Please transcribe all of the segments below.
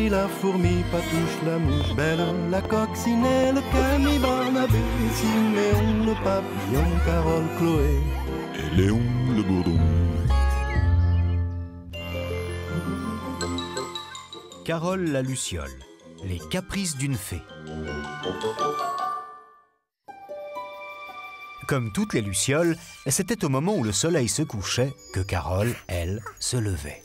Marie, la fourmi, Patouche, la mouche, Belle, la coccinelle, Camille, Barnabé, Siméon, le papillon, Carole, Chloé et Léon, le bourdon. Carole la luciole, les caprices d'une fée. Comme toutes les lucioles, c'était au moment où le soleil se couchait que Carole, elle, se levait.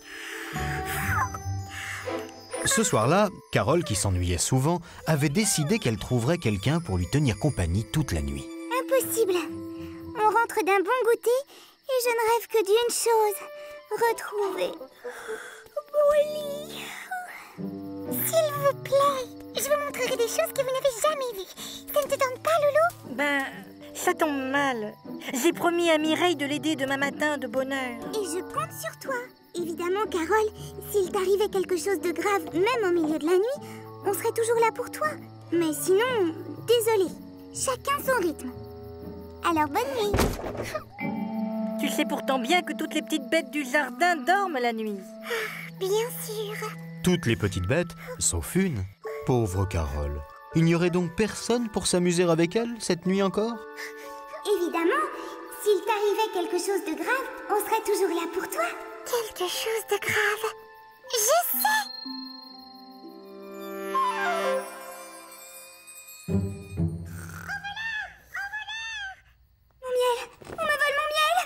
Ce soir-là, Carole, qui s'ennuyait souvent, avait décidé qu'elle trouverait quelqu'un pour lui tenir compagnie toute la nuit. Impossible. On rentre d'un bon goûter et je ne rêve que d'une chose. Retrouver Molly. S'il vous plaît, je vous montrerai des choses que vous n'avez jamais vues. Ça ne te tente pas, Loulou? Ben, ça tombe mal. J'ai promis à Mireille de l'aider demain matin de bonne heure. Et je compte sur toi. Évidemment, Carole, s'il t'arrivait quelque chose de grave, même au milieu de la nuit, on serait toujours là pour toi. Mais sinon, désolé. Chacun son rythme. Alors, bonne nuit. Tu sais pourtant bien que toutes les petites bêtes du jardin dorment la nuit. Bien sûr. Toutes les petites bêtes, sauf une. Pauvre Carole. Il n'y aurait donc personne pour s'amuser avec elle cette nuit encore? Évidemment, s'il t'arrivait quelque chose de grave, on serait toujours là pour toi. Quelque chose de grave? Je sais! Mon miel! On me vole mon miel!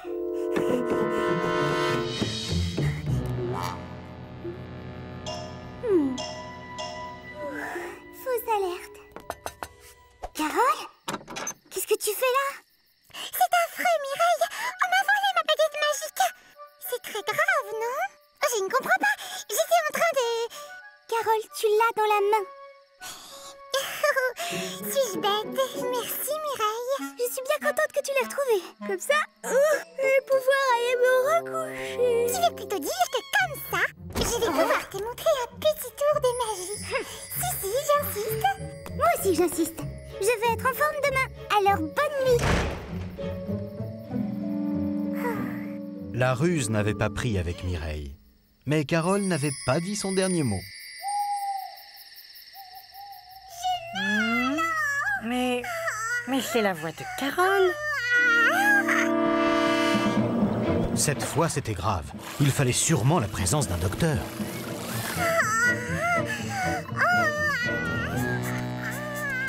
Fausse alerte. Carole? Qu'est-ce que tu fais là? C'est affreux, Mireille! On m'a volé ma baguette magique! C'est très grave, non? Je ne comprends pas! J'étais en train de... Carole, tu l'as dans la main. Suis-je bête? Merci, Mireille. Je suis bien contente que tu l'aies retrouvée. Comme ça, je vais pouvoir aller me recoucher. Tu veux plutôt dire que comme ça, je vais pouvoir te montrer un petit tour de magie. Si, j'insiste. Moi aussi, j'insiste. Je vais être en forme demain. Alors, bonne nuit. La ruse n'avait pas pris avec Mireille. Mais Carole n'avait pas dit son dernier mot. Mais c'est la voix de Carole. Cette fois, c'était grave. Il fallait sûrement la présence d'un docteur.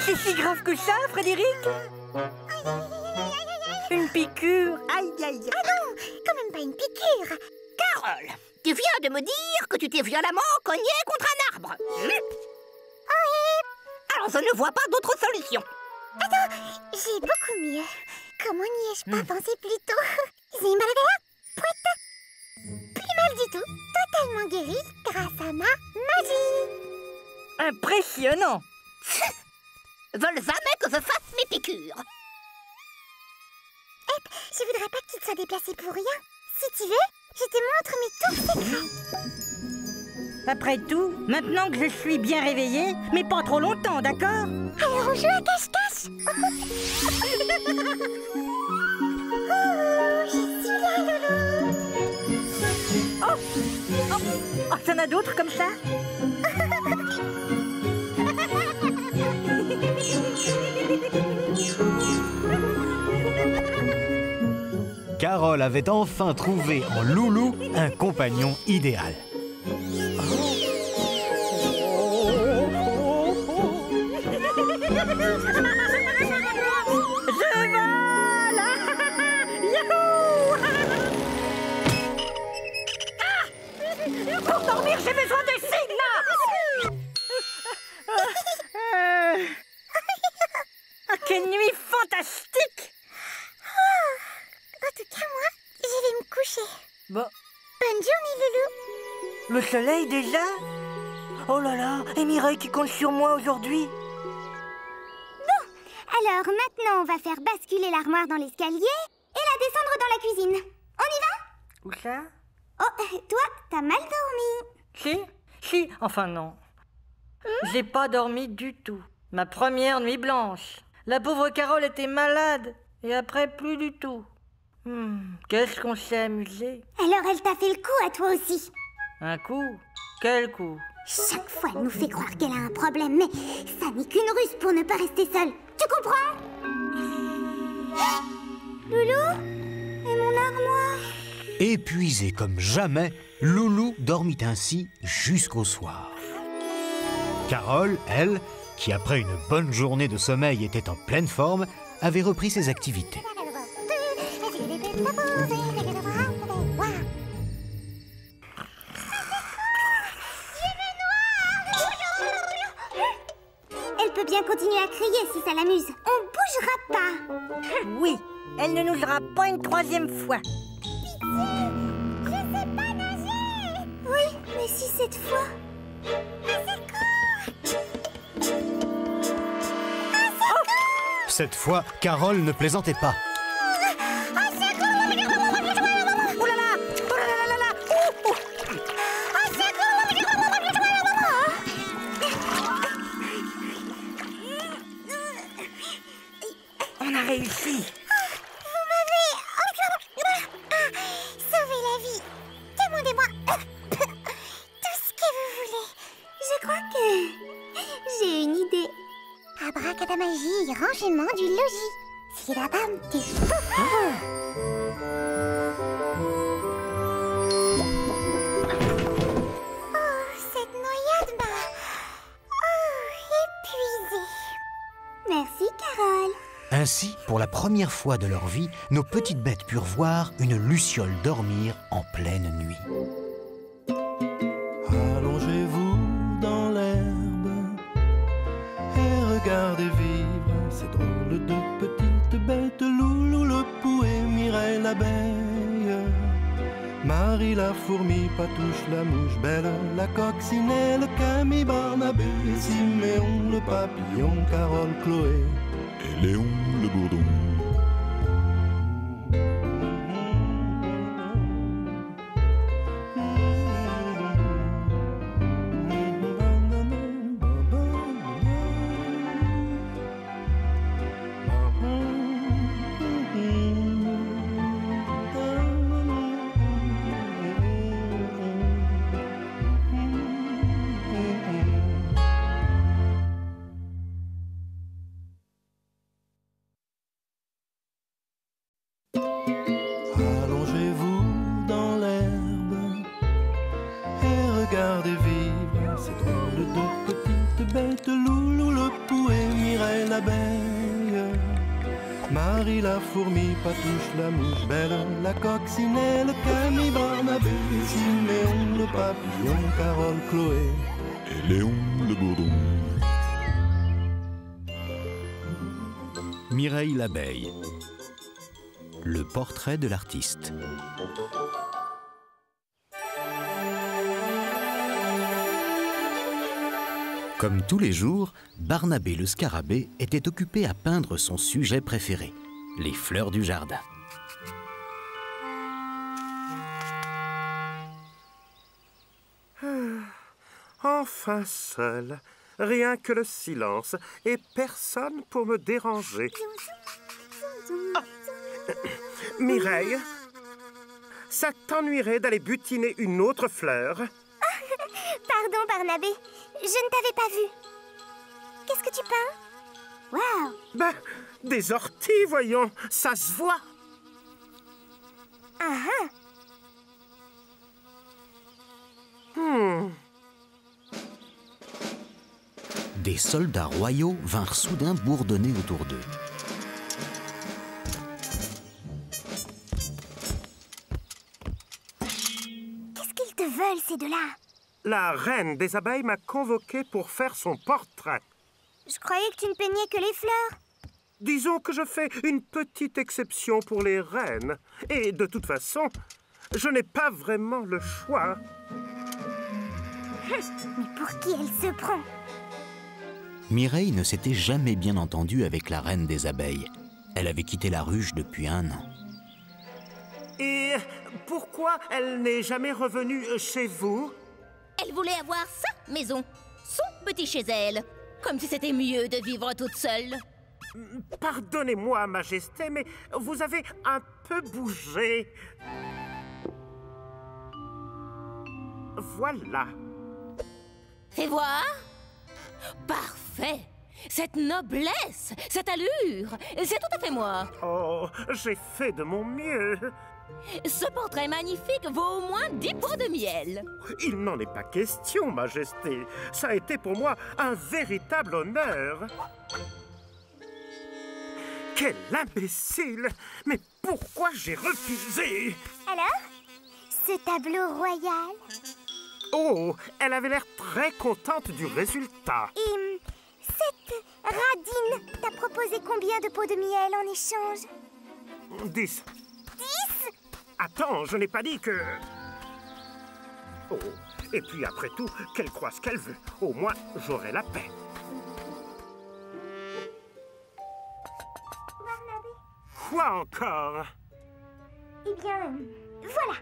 C'est si grave que ça, Frédéric? Une piqûre? Aïe, aïe, aïe. Ah non, quand même pas une piqûre. Carole, tu viens de me dire que tu t'es violemment cognée contre un arbre. Oui. Alors je ne vois pas d'autre solution. Attends, j'ai beaucoup mieux. Comment n'y ai-je pas pensé plus tôt? Zimbalabella, pouette. Plus mal du tout, totalement guéri grâce à ma magie. Impressionnant. Veulent jamais que je fasse mes piqûres. Hep, je voudrais pas que tu te sois déplacé pour rien. Si tu veux, je te montre mes tours secrets. Après tout, maintenant que je suis bien réveillée, mais pas trop longtemps, d'accord? Alors on joue à cache-cache. Je suis là, Loulou. Oh, t'en as d'autres comme ça? Carole avait enfin trouvé en Loulou un compagnon idéal. Je vole! Youhou! Pour dormir, j'ai besoin de signes! Quelle nuit fantastique! En tout cas, moi, je vais me coucher. Bon, Bonne journée, Loulou. le soleil déjà? Oh là là, et Mireille qui compte sur moi aujourd'hui. Alors maintenant, on va faire basculer l'armoire dans l'escalier et la descendre dans la cuisine. On y va? Où ça? Oh, toi, t'as mal dormi. Si, enfin non. J'ai pas dormi du tout. Ma première nuit blanche. La pauvre Carole était malade. Et après, plus du tout. Qu'est-ce qu'on s'est amusé. Alors elle t'a fait le coup à toi aussi. Un coup? Quel coup? Chaque fois, elle nous fait croire qu'elle a un problème, mais ça n'est qu'une ruse pour ne pas rester seule. Tu comprends? Loulou? Et mon armoire? Épuisée comme jamais, Loulou dormit ainsi jusqu'au soir. Carole, elle, qui après une bonne journée de sommeil était en pleine forme, avait repris ses activités. Elle peut bien continuer à crier si ça l'amuse. On bougera pas. Oui, elle ne nous jouera pas une troisième fois. Je sais pas nager. Oui, mais si cette fois... Cette fois, Carole ne plaisantait pas. On a réussi. Vous m'avez sauvé la vie. Demandez-moi tout ce que vous voulez. Je crois que j'ai une idée. Abracadamagie, rangement du logis. C'est la bam, t'es fou. Oh, cette noyade m'a épuisée. Merci, Carole. Ainsi, pour la première fois de leur vie, nos petites bêtes purent voir une luciole dormir en pleine nuit. Allongez-vous dans l'herbe et regardez vivre ces drôles de petites bêtes. Loulou le pou et Mireille l'abeille, Marie la fourmi, Patouche la mouche belle, la coccinelle, Camille, Barnabé, Siméon le papillon, Carole, Chloé et Léon le bourdon. Allongez-vous dans l'herbe et regardez vivre ces drôles de petites bêtes. Loulou le pou et Mireille l'abeille, Marie la fourmi, Patouche la mouche belle, la coccinelle, Camille, Barnabé, Siméon le papillon, Carole, Chloé et Léon le bourdon. Mireille l'abeille. Le portrait de l'artiste. Comme tous les jours, Barnabé le scarabée était occupé à peindre son sujet préféré, les fleurs du jardin. Enfin seul, rien que le silence et personne pour me déranger. Mireille, ça t'ennuierait d'aller butiner une autre fleur? Pardon, Barnabé. Je ne t'avais pas vu. Qu'est-ce que tu peins? Waouh! Ben, des orties, voyons, ça se voit. Ah ah. Des soldats royaux vinrent soudain bourdonner autour d'eux. Qu'est-ce qu'ils te veulent, ces deux-là? La reine des abeilles m'a convoqué pour faire son portrait. Je croyais que tu ne peignais que les fleurs. Disons que je fais une petite exception pour les reines. Et de toute façon, je n'ai pas vraiment le choix. Mais pour qui elle se prend? Mireille ne s'était jamais bien entendue avec la reine des abeilles. Elle avait quitté la ruche depuis 1 an. Et pourquoi elle n'est jamais revenue chez vous? Elle voulait avoir sa maison, son petit chez elle. Comme si c'était mieux de vivre toute seule. Pardonnez-moi, Majesté, mais vous avez un peu bougé. Voilà. Fais voir. Parfait. Cette noblesse, cette allure, c'est tout à fait moi. Oh, j'ai fait de mon mieux. Ce portrait magnifique vaut au moins 10 pots de miel. Il n'en est pas question, Majesté. Ça a été pour moi un véritable honneur. Quel imbécile! Mais pourquoi j'ai refusé? Alors, ce tableau royal? Oh, elle avait l'air très contente du résultat. Et cette radine t'a proposé combien de pots de miel en échange? 10. 10? Attends, je n'ai pas dit que... Oh, et puis après tout, qu'elle croit ce qu'elle veut. Au moins, j'aurai la paix. Barnabé? Quoi encore? Eh bien, voilà.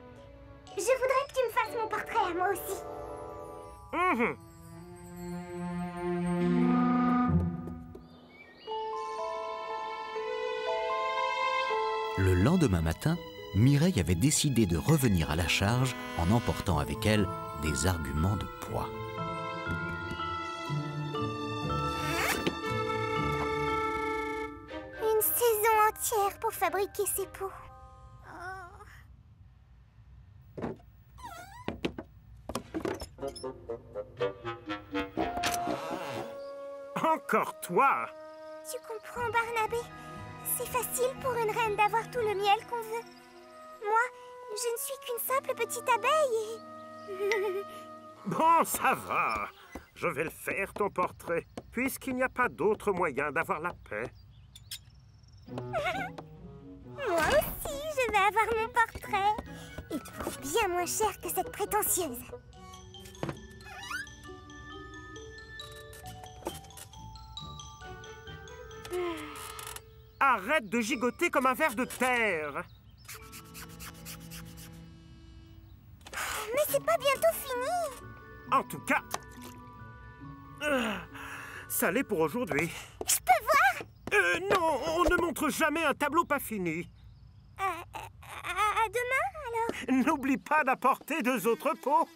Je voudrais que tu me fasses mon portrait à moi aussi. Mhm. Le lendemain matin, Mireille avait décidé de revenir à la charge en emportant avec elle des arguments de poids. Une saison entière pour fabriquer ces pots. Encore toi? Tu comprends, Barnabé? C'est facile pour une reine d'avoir tout le miel qu'on veut. Moi, je ne suis qu'une simple petite abeille et... Bon, ça va. Je vais le faire, ton portrait, puisqu'il n'y a pas d'autre moyen d'avoir la paix. Moi aussi, je vais avoir mon portrait. Et pour bien moins cher que cette prétentieuse. Arrête de gigoter comme un ver de terre. Mais c'est pas bientôt fini. En tout cas, ça l'est pour aujourd'hui. Je peux voir? Non, on ne montre jamais un tableau pas fini. À demain, alors? N'oublie pas d'apporter 2 autres pots.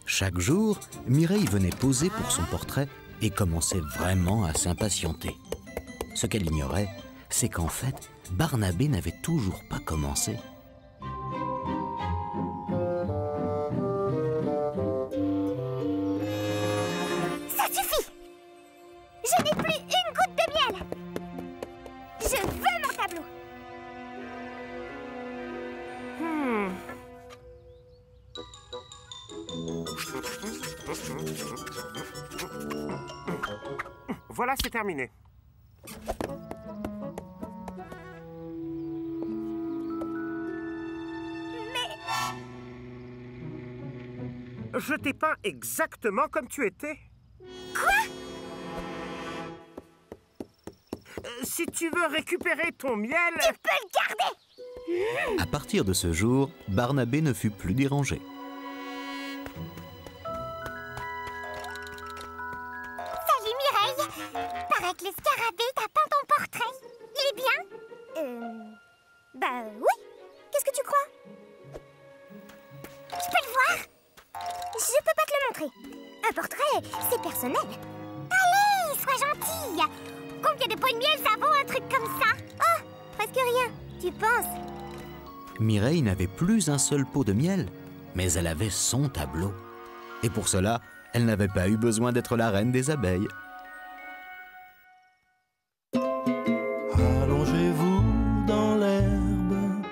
Chaque jour, Mireille venait poser pour son portrait et commençait vraiment à s'impatienter. Ce qu'elle ignorait, c'est qu'en fait, Barnabé n'avait toujours pas commencé. Ça suffit! Je n'ai plus une goutte de miel! Je veux mon tableau! Voilà, c'est terminé. Je t'ai peint exactement comme tu étais. Quoi? Si tu veux récupérer ton miel... Tu peux le garder! À partir de ce jour, Barnabé ne fut plus dérangé. Salut Mireille! Paraît que le scarabée t'a peint ton portrait. Il est bien? Bah oui. Qu'est-ce que tu crois? Je peux le voir? Je peux pas te le montrer. Un portrait, c'est personnel. Allez, sois gentille. Combien de pots de miel ça vaut un truc comme ça? Oh, presque rien. Tu penses? Mireille n'avait plus un seul pot de miel, mais elle avait son tableau. Et pour cela, elle n'avait pas eu besoin d'être la reine des abeilles. Allongez-vous dans l'herbe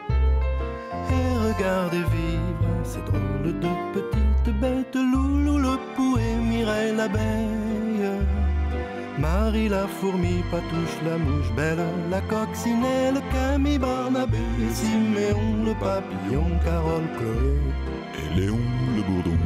et regardez vivre ces drôles de petites bêtes. Loulou le pou et Mireille l'abeille, Marie la fourmi, Patouche la mouche belle, la coccinelle, Camille, Barnabé, Siméon le papillon, Carole, Chloé et Léon le bourdon.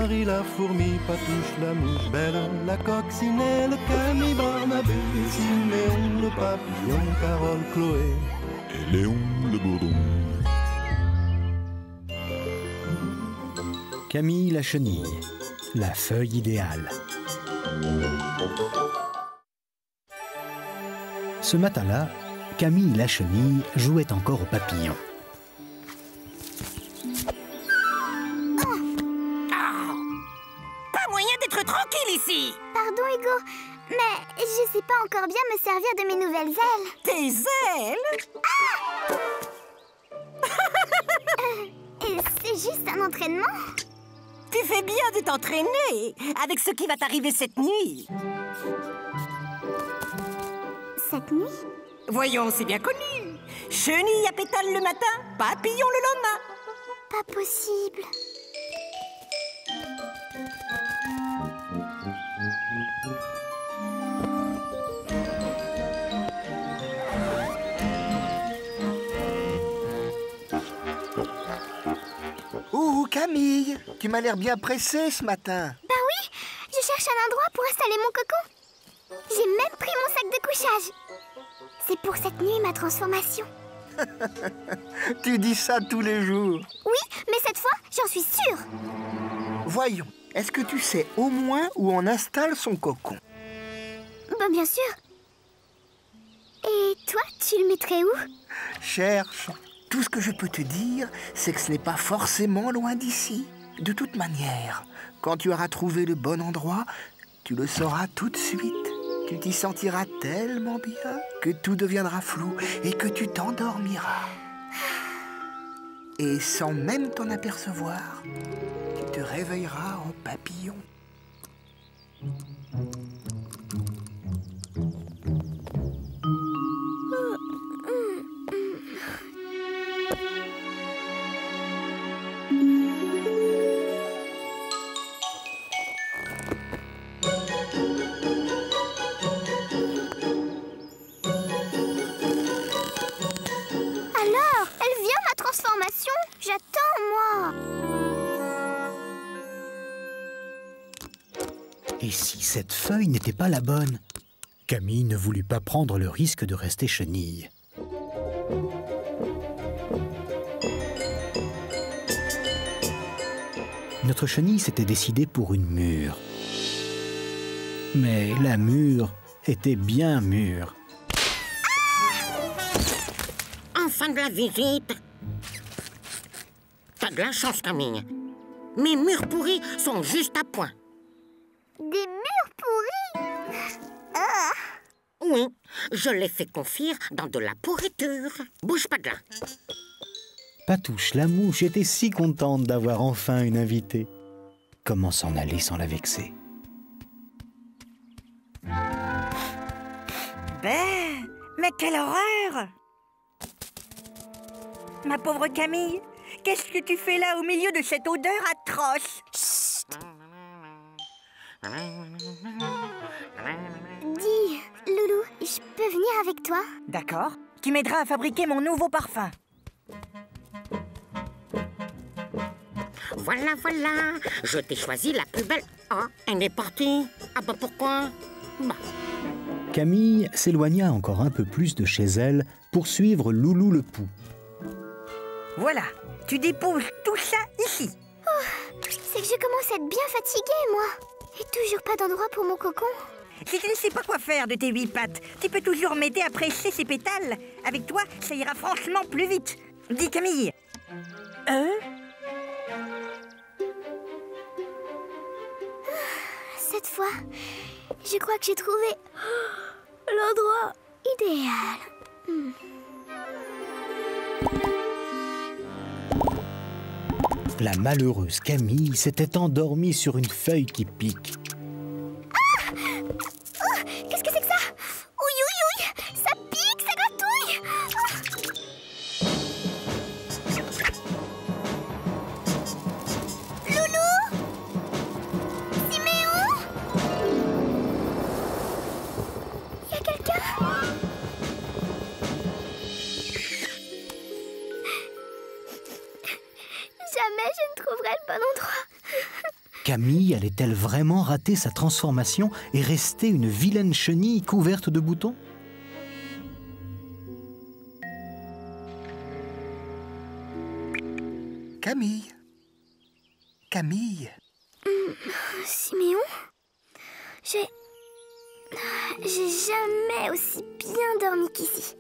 Marie la fourmi, Patouche la mouche, Belle la coccinelle, Camille, Barnabé, Siméon le papillon, Carole, Chloé et Léon le bourdon. Camille la chenille, la feuille idéale. Ce matin-là, Camille la chenille jouait encore au papillon. Pas moyen d'être tranquille ici. Pardon, Hugo, mais je sais pas encore bien me servir de mes nouvelles ailes. Tes ailes? C'est juste un entraînement. Tu fais bien de t'entraîner avec ce qui va t'arriver cette nuit. Cette nuit? Voyons, c'est bien connu. Chenille à pétales le matin, papillon le lendemain. Pas possible. Ouh, Camille, tu m'as l'air bien pressée ce matin. Bah oui, je cherche un endroit pour installer mon cocon. J'ai même pris mon sac de couchage. C'est pour cette nuit ma transformation. Tu dis ça tous les jours. Oui, mais cette fois, j'en suis sûre. Voyons, est-ce que tu sais au moins où on installe son cocon? Bah bien sûr. Et toi, tu le mettrais où? Cherche. Tout ce que je peux te dire, c'est que ce n'est pas forcément loin d'ici. De toute manière, quand tu auras trouvé le bon endroit, tu le sauras tout de suite. Tu t'y sentiras tellement bien que tout deviendra flou et que tu t'endormiras. Et sans même t'en apercevoir, tu te réveilleras en papillon. J'attends, moi. Et si cette feuille n'était pas la bonne? Camille ne voulut pas prendre le risque de rester chenille. Notre chenille s'était décidée pour une mûre. Mais la mûre était bien mûre. Enfin de la visite. T'as de la chance, Camille. Mes murs pourris sont juste à point. Des murs pourris? Oui, je les fais confire dans de la pourriture. Bouge pas de là. Patouche la mouche était si contente d'avoir enfin une invitée. Comment s'en aller sans la vexer? Ben, mais quelle horreur! Ma pauvre Camille, qu'est-ce que tu fais là au milieu de cette odeur atroce? Chut! Dis, Loulou, je peux venir avec toi? D'accord, tu m'aideras à fabriquer mon nouveau parfum. Voilà, voilà, je t'ai choisi la plus belle. Ah, elle est partie. Ah bah pourquoi? Bah. Camille s'éloigna encore un peu plus de chez elle pour suivre Loulou le Pou. Voilà, tu déposes tout ça ici. Oh, c'est que je commence à être bien fatiguée, moi. Et toujours pas d'endroit pour mon cocon. Si tu ne sais pas quoi faire de tes 8 pattes, tu peux toujours m'aider à presser ces pétales. Avec toi, ça ira franchement plus vite. Dis Camille. Cette fois, je crois que j'ai trouvé l'endroit idéal. La malheureuse Camille s'était endormie sur une feuille qui pique. Ah! Oh, qu'est-ce que c'est que ça? Ouïe, ouïe, ouïe! Ça pique, ça gratouille! Ah! Loulou? Siméon? Y a quelqu'un? Jamais je ne trouverai le bon endroit. Camille allait-elle vraiment rater sa transformation et rester une vilaine chenille couverte de boutons? Camille. Camille. Siméon, j'ai jamais aussi bien dormi qu'ici.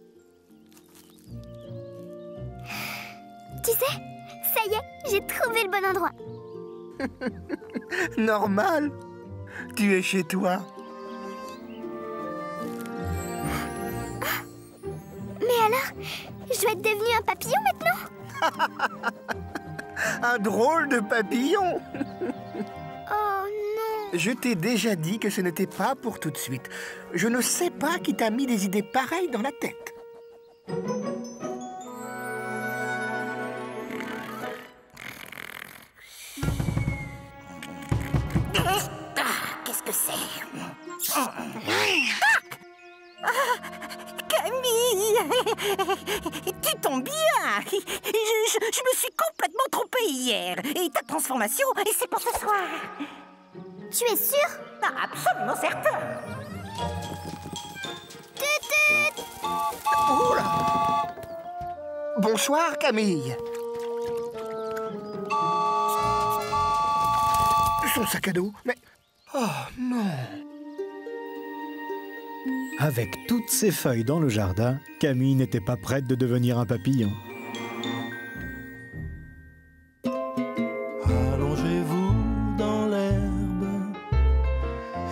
Tu sais, ça y est, j'ai trouvé le bon endroit. Normal. Tu es chez toi. Mais alors, je dois être devenue un papillon maintenant? Un drôle de papillon. Oh non. Je t'ai déjà dit que ce n'était pas pour tout de suite. Je ne sais pas qui t'a mis des idées pareilles dans la tête. Qu'est-ce que c'est? Camille, tu tombes bien. Je me suis complètement trompée hier. Et ta transformation, et c'est pour ce soir. Tu es sûr? Absolument certain. Tut. Oh là! Bonsoir, Camille. Son sac à dos, mais... Oh non! Avec toutes ces feuilles dans le jardin, Camille n'était pas prête de devenir un papillon. Allongez-vous dans l'herbe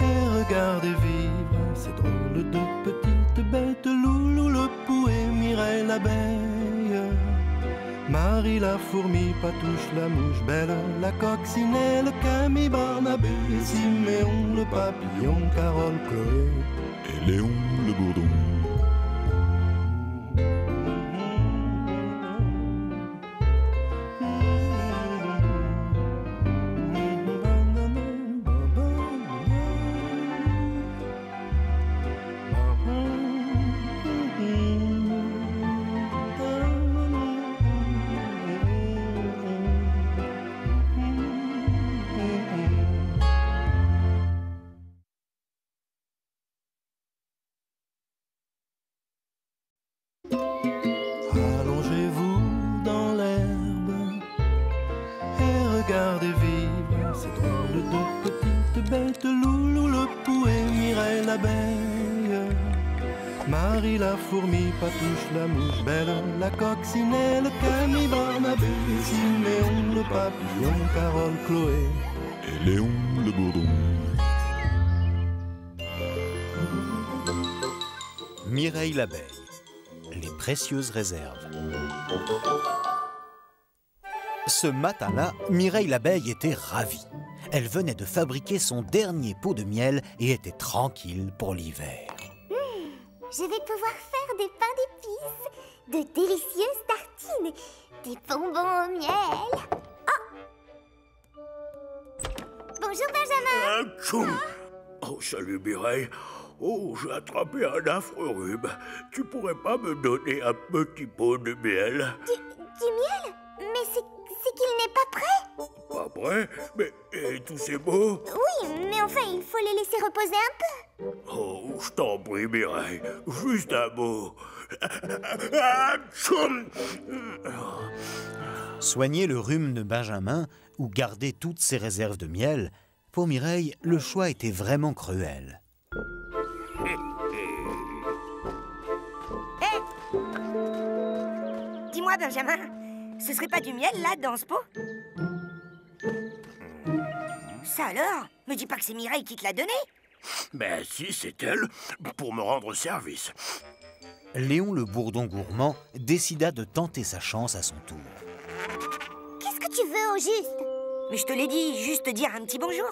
et regardez vivre ces drôles de petites bêtes. Loulou le pou et Mireille l'abeille, Marie la fourmi, Patouche la mouche belle, la coccinelle, Camille, Barnabé, Siméon le papillon, Carole, Chloé et Léon le bourdon. Allongez-vous dans l'herbe et regardez vivre ces drôles de petites bêtes. Loulou le pou et Mireille l'abeille, Marie la fourmi, Patouche la mouche belle, la coccinelle, Camille, Barnabé, Siméon le papillon, Carole, Chloé et Léon le bourdon. Mireille l'abeille. Les précieuses réserves. Ce matin-là, Mireille l'abeille était ravie. Elle venait de fabriquer son dernier pot de miel et était tranquille pour l'hiver. Je vais pouvoir faire des pains d'épices, de délicieuses tartines, des bonbons au miel. Oh! Bonjour Benjamin. Tchoum. Oh, salut Mireille. Oh, j'ai attrapé un affreux rhume. Tu pourrais pas me donner un petit pot de miel? Du miel? Mais c'est qu'il n'est pas prêt. Pas prêt? Mais et tous ces mots? Oui, mais enfin, il faut les laisser reposer un peu. Oh, je t'en prie, Mireille. Juste un mot. Soigner le rhume de Benjamin ou garder toutes ses réserves de miel, pour Mireille, le choix était vraiment cruel. Dis-moi, Benjamin, ce serait pas du miel, là, dans ce pot? Ça alors? Me dis pas que c'est Mireille qui te l'a donné? Mais si, c'est elle, pour me rendre service. Léon le bourdon gourmand décida de tenter sa chance à son tour. Qu'est-ce que tu veux au juste? Mais je te l'ai dit, juste dire un petit bonjour.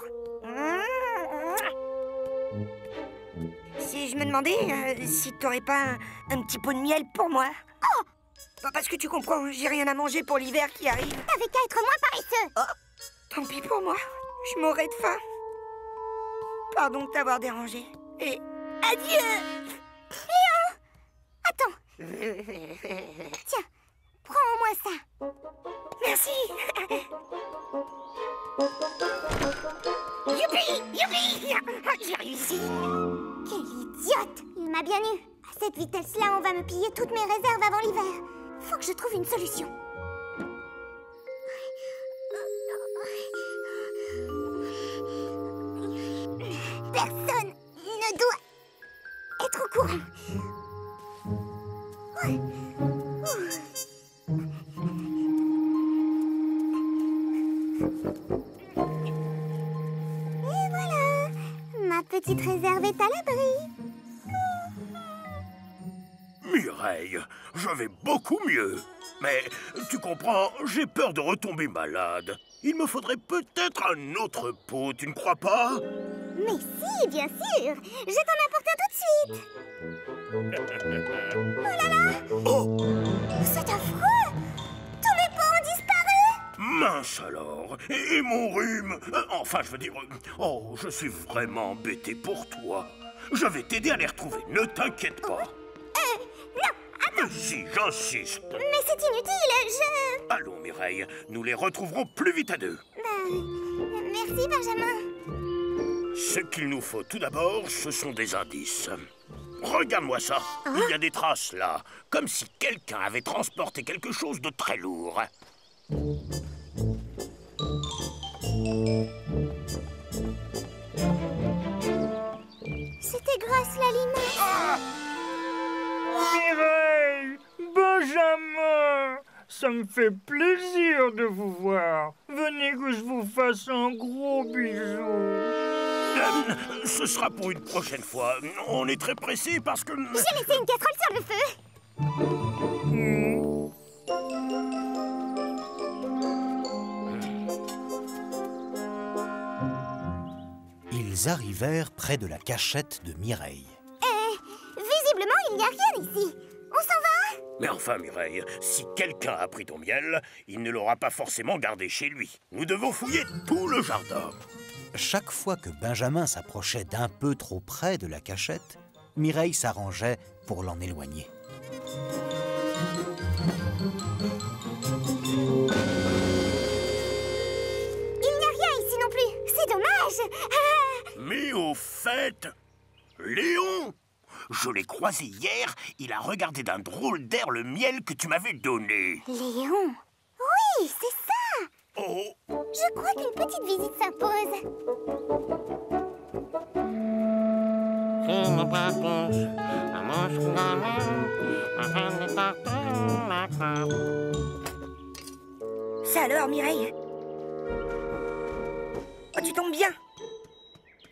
Si je me demandais si t'aurais pas un petit pot de miel pour moi. Oh! Parce que tu comprends, j'ai rien à manger pour l'hiver qui arrive. T'avais qu'à être moins paresseux. Oh, tant pis pour moi, je mourrais de faim. Pardon de t'avoir dérangé. Et adieu! Léon! Attends. Tiens, prends-moi ça. Merci. Chouette! Il m'a bien eu. À cette vitesse-là, on va me piller toutes mes réserves avant l'hiver. Faut que je trouve une solution. Personne ne doit être au courant. Et voilà, ma petite réserve est à l'abri. Mireille, je vais beaucoup mieux. Mais, tu comprends, j'ai peur de retomber malade. Il me faudrait peut-être un autre pot, tu ne crois pas? Mais si, bien sûr. Je t'en apporte un tout de suite. Oh là là! Oh! C'est affreux! Tous mes pots ont disparu! Mince alors! Et mon rhume? Enfin, je veux dire... Oh, je suis vraiment embêté pour toi. Je vais t'aider à les retrouver, ne t'inquiète pas. Non, attends! Si, j'insiste. Mais c'est inutile, Allons, Mireille, nous les retrouverons plus vite à deux. Merci, Benjamin. Ce qu'il nous faut tout d'abord, ce sont des indices. Regarde-moi ça. Il y a des traces là, comme si quelqu'un avait transporté quelque chose de très lourd. C'était grâce la limace. Mireille, Benjamin, ça me fait plaisir de vous voir. Venez que je vous fasse un gros bisou. Ce sera pour une prochaine fois. On est très pressé parce que... J'ai laissé une casserole sur le feu. Ils arrivèrent près de la cachette de Mireille. Visiblement, il n'y a rien ici. On s'en va? Mais enfin, Mireille, si quelqu'un a pris ton miel, il ne l'aura pas forcément gardé chez lui. Nous devons fouiller tout le jardin. Chaque fois que Benjamin s'approchait d'un peu trop près de la cachette, Mireille s'arrangeait pour l'en éloigner. Il n'y a rien ici non plus. C'est dommage. Mais au fait, Léon, je l'ai croisé hier. Il a regardé d'un drôle d'air le miel que tu m'avais donné. Léon? Oui, c'est ça. Oh! Je crois qu'une petite visite s'impose. Ça alors, Mireille? Oh, tu tombes bien.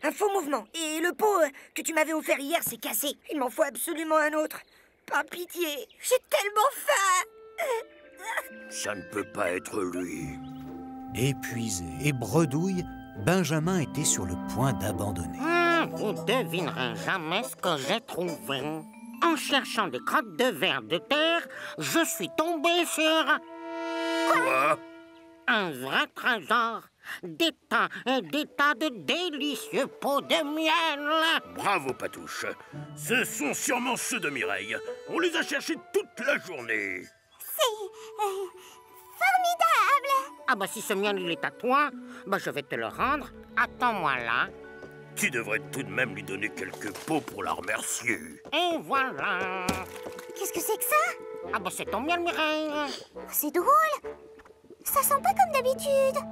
Un faux mouvement. Et le pot que tu m'avais offert hier s'est cassé. Il m'en faut absolument un autre. Par pitié, j'ai tellement faim. Ça ne peut pas être lui. Épuisé et bredouille, Benjamin était sur le point d'abandonner. Vous devinerez jamais ce que j'ai trouvé. En cherchant des crottes de vers de terre, je suis tombé sur... Quoi? Un vrai trésor. Des tas et des tas de délicieux pots de miel. Bravo, Patouche. Ce sont sûrement ceux de Mireille. On les a cherchés toute la journée. C'est formidable. Ah bah si ce miel il est à toi, bah je vais te le rendre. Attends-moi là. Tu devrais tout de même lui donner quelques pots pour la remercier. Et voilà. Qu'est-ce que c'est que ça? Ah bah c'est ton miel, Mireille. C'est drôle. Ça sent pas comme d'habitude.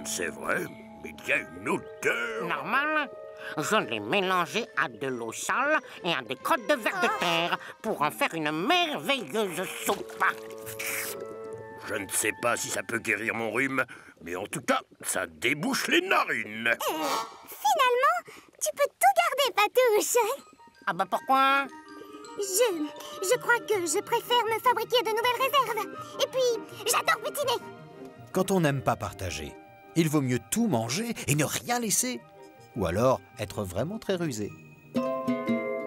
C'est vrai, mais il y a une odeur. Normal. Je l'ai mélangé à de l'eau sale et à des crottes de vers de terre pour en faire une merveilleuse soupe. Je ne sais pas si ça peut guérir mon rhume, mais en tout cas, ça débouche les narines. Finalement, tu peux tout garder, Patouche. Ah bah pourquoi? Je crois que je préfère me fabriquer de nouvelles réserves. Et puis, j'adore butiner. Quand on n'aime pas partager, il vaut mieux tout manger et ne rien laisser. Ou alors être vraiment très rusé.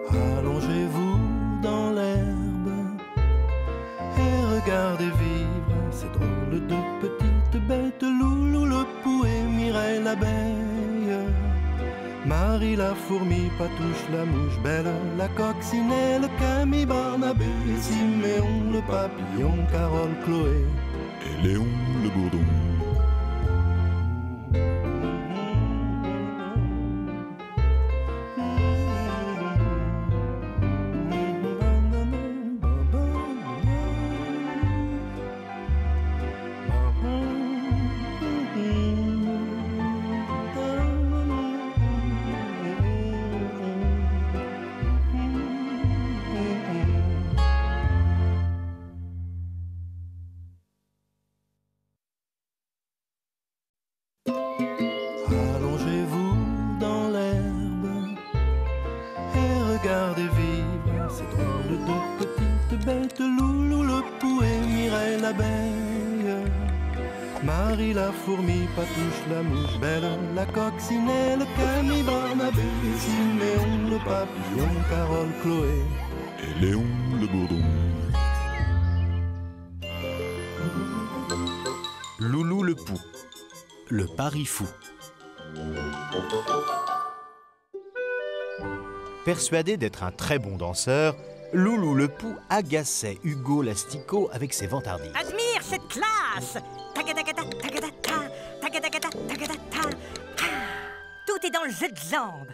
Allongez-vous dans l'herbe et regardez vivre ces drôles de petites bêtes. Loulou le pou et Mireille l'abeille, Marie la fourmi, Patouche la mouche belle, la coccinelle, Camille, Barnabé, Siméon le papillon, Carole, Chloé et Léon le bourdon. regardez vivre ces drôles de petites bêtes. Loulou le pou et Mireille l'abeille, Marie la fourmi, Patouche la mouche belle, la coccinelle, Camille, Barnabé, Siméon le papillon, Carole, Chloé et Léon le bourdon. Loulou le pou, le pari fou. Persuadé d'être un très bon danseur, Loulou le pou agaçait Hugo l'asticot avec ses vantardises. Admire cette classe. Tagadagada, tagadata, tagadagada, tagadata. Tout est dans le jeu de jambes.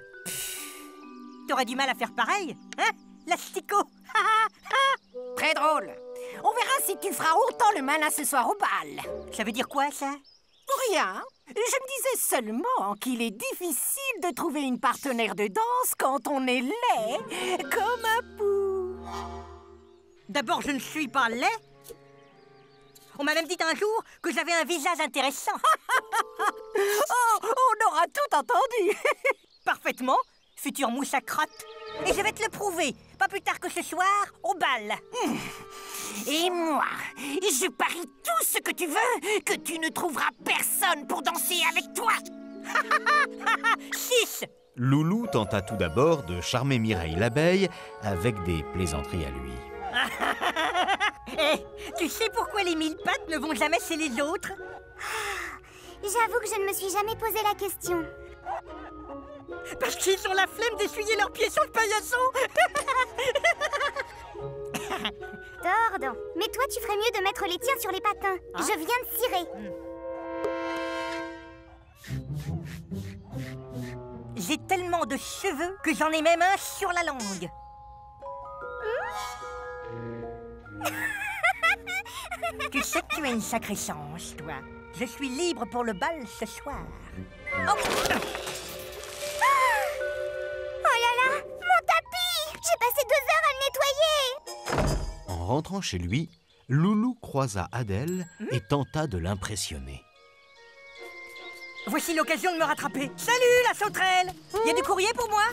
T'aurais du mal à faire pareil, hein, l'asticot? Très drôle. On verra si tu feras autant le malin ce soir au bal. Ça veut dire quoi, ça? Rien. Je me disais seulement qu'il est difficile de trouver une partenaire de danse quand on est laid comme un pou. D'abord, je ne suis pas laid. On m'a même dit un jour que j'avais un visage intéressant. Oh, on aura tout entendu. Parfaitement, future mousse à crotte. Et je vais te le prouver, pas plus tard que ce soir, au bal. Et moi, je parie tout ce que tu veux, que tu ne trouveras personne pour danser avec toi. 6. Loulou tenta tout d'abord de charmer Mireille l'abeille avec des plaisanteries à lui. Eh, tu sais pourquoi les 1000 pattes ne vont jamais chez les autres? J'avoue que je ne me suis jamais posé la question. Parce qu'ils ont la flemme d'essuyer leurs pieds sur le paillasson. Tordant, mais toi tu ferais mieux de mettre les tiens sur les patins. Hein? Je viens de cirer. J'ai tellement de cheveux que j'en ai même un sur la langue. Tu sais que tu as une sacrée chance, toi. Je suis libre pour le bal ce soir. Oh, oh là là, mon tapis! J'ai passé 2 heures à le nettoyer. En rentrant chez lui, Loulou croisa Adèle et tenta de l'impressionner. Voici l'occasion de me rattraper. Salut, la sauterelle! Y a du courrier pour moi?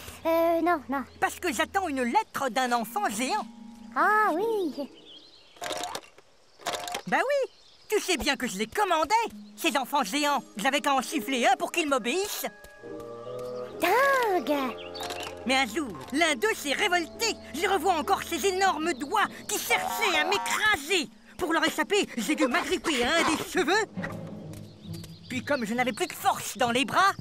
Non, non. Parce que j'attends une lettre d'un enfant géant. Ah oui. Bah oui, tu sais bien que je les commandais, ces enfants géants. J'avais qu'à en siffler un pour qu'ils m'obéissent. Dingue! Mais un jour, l'un d'eux s'est révolté. Je revois encore ses énormes doigts qui cherchaient à m'écraser. Pour leur échapper, j'ai dû m'agripper à un des cheveux. Puis comme je n'avais plus de force dans les bras,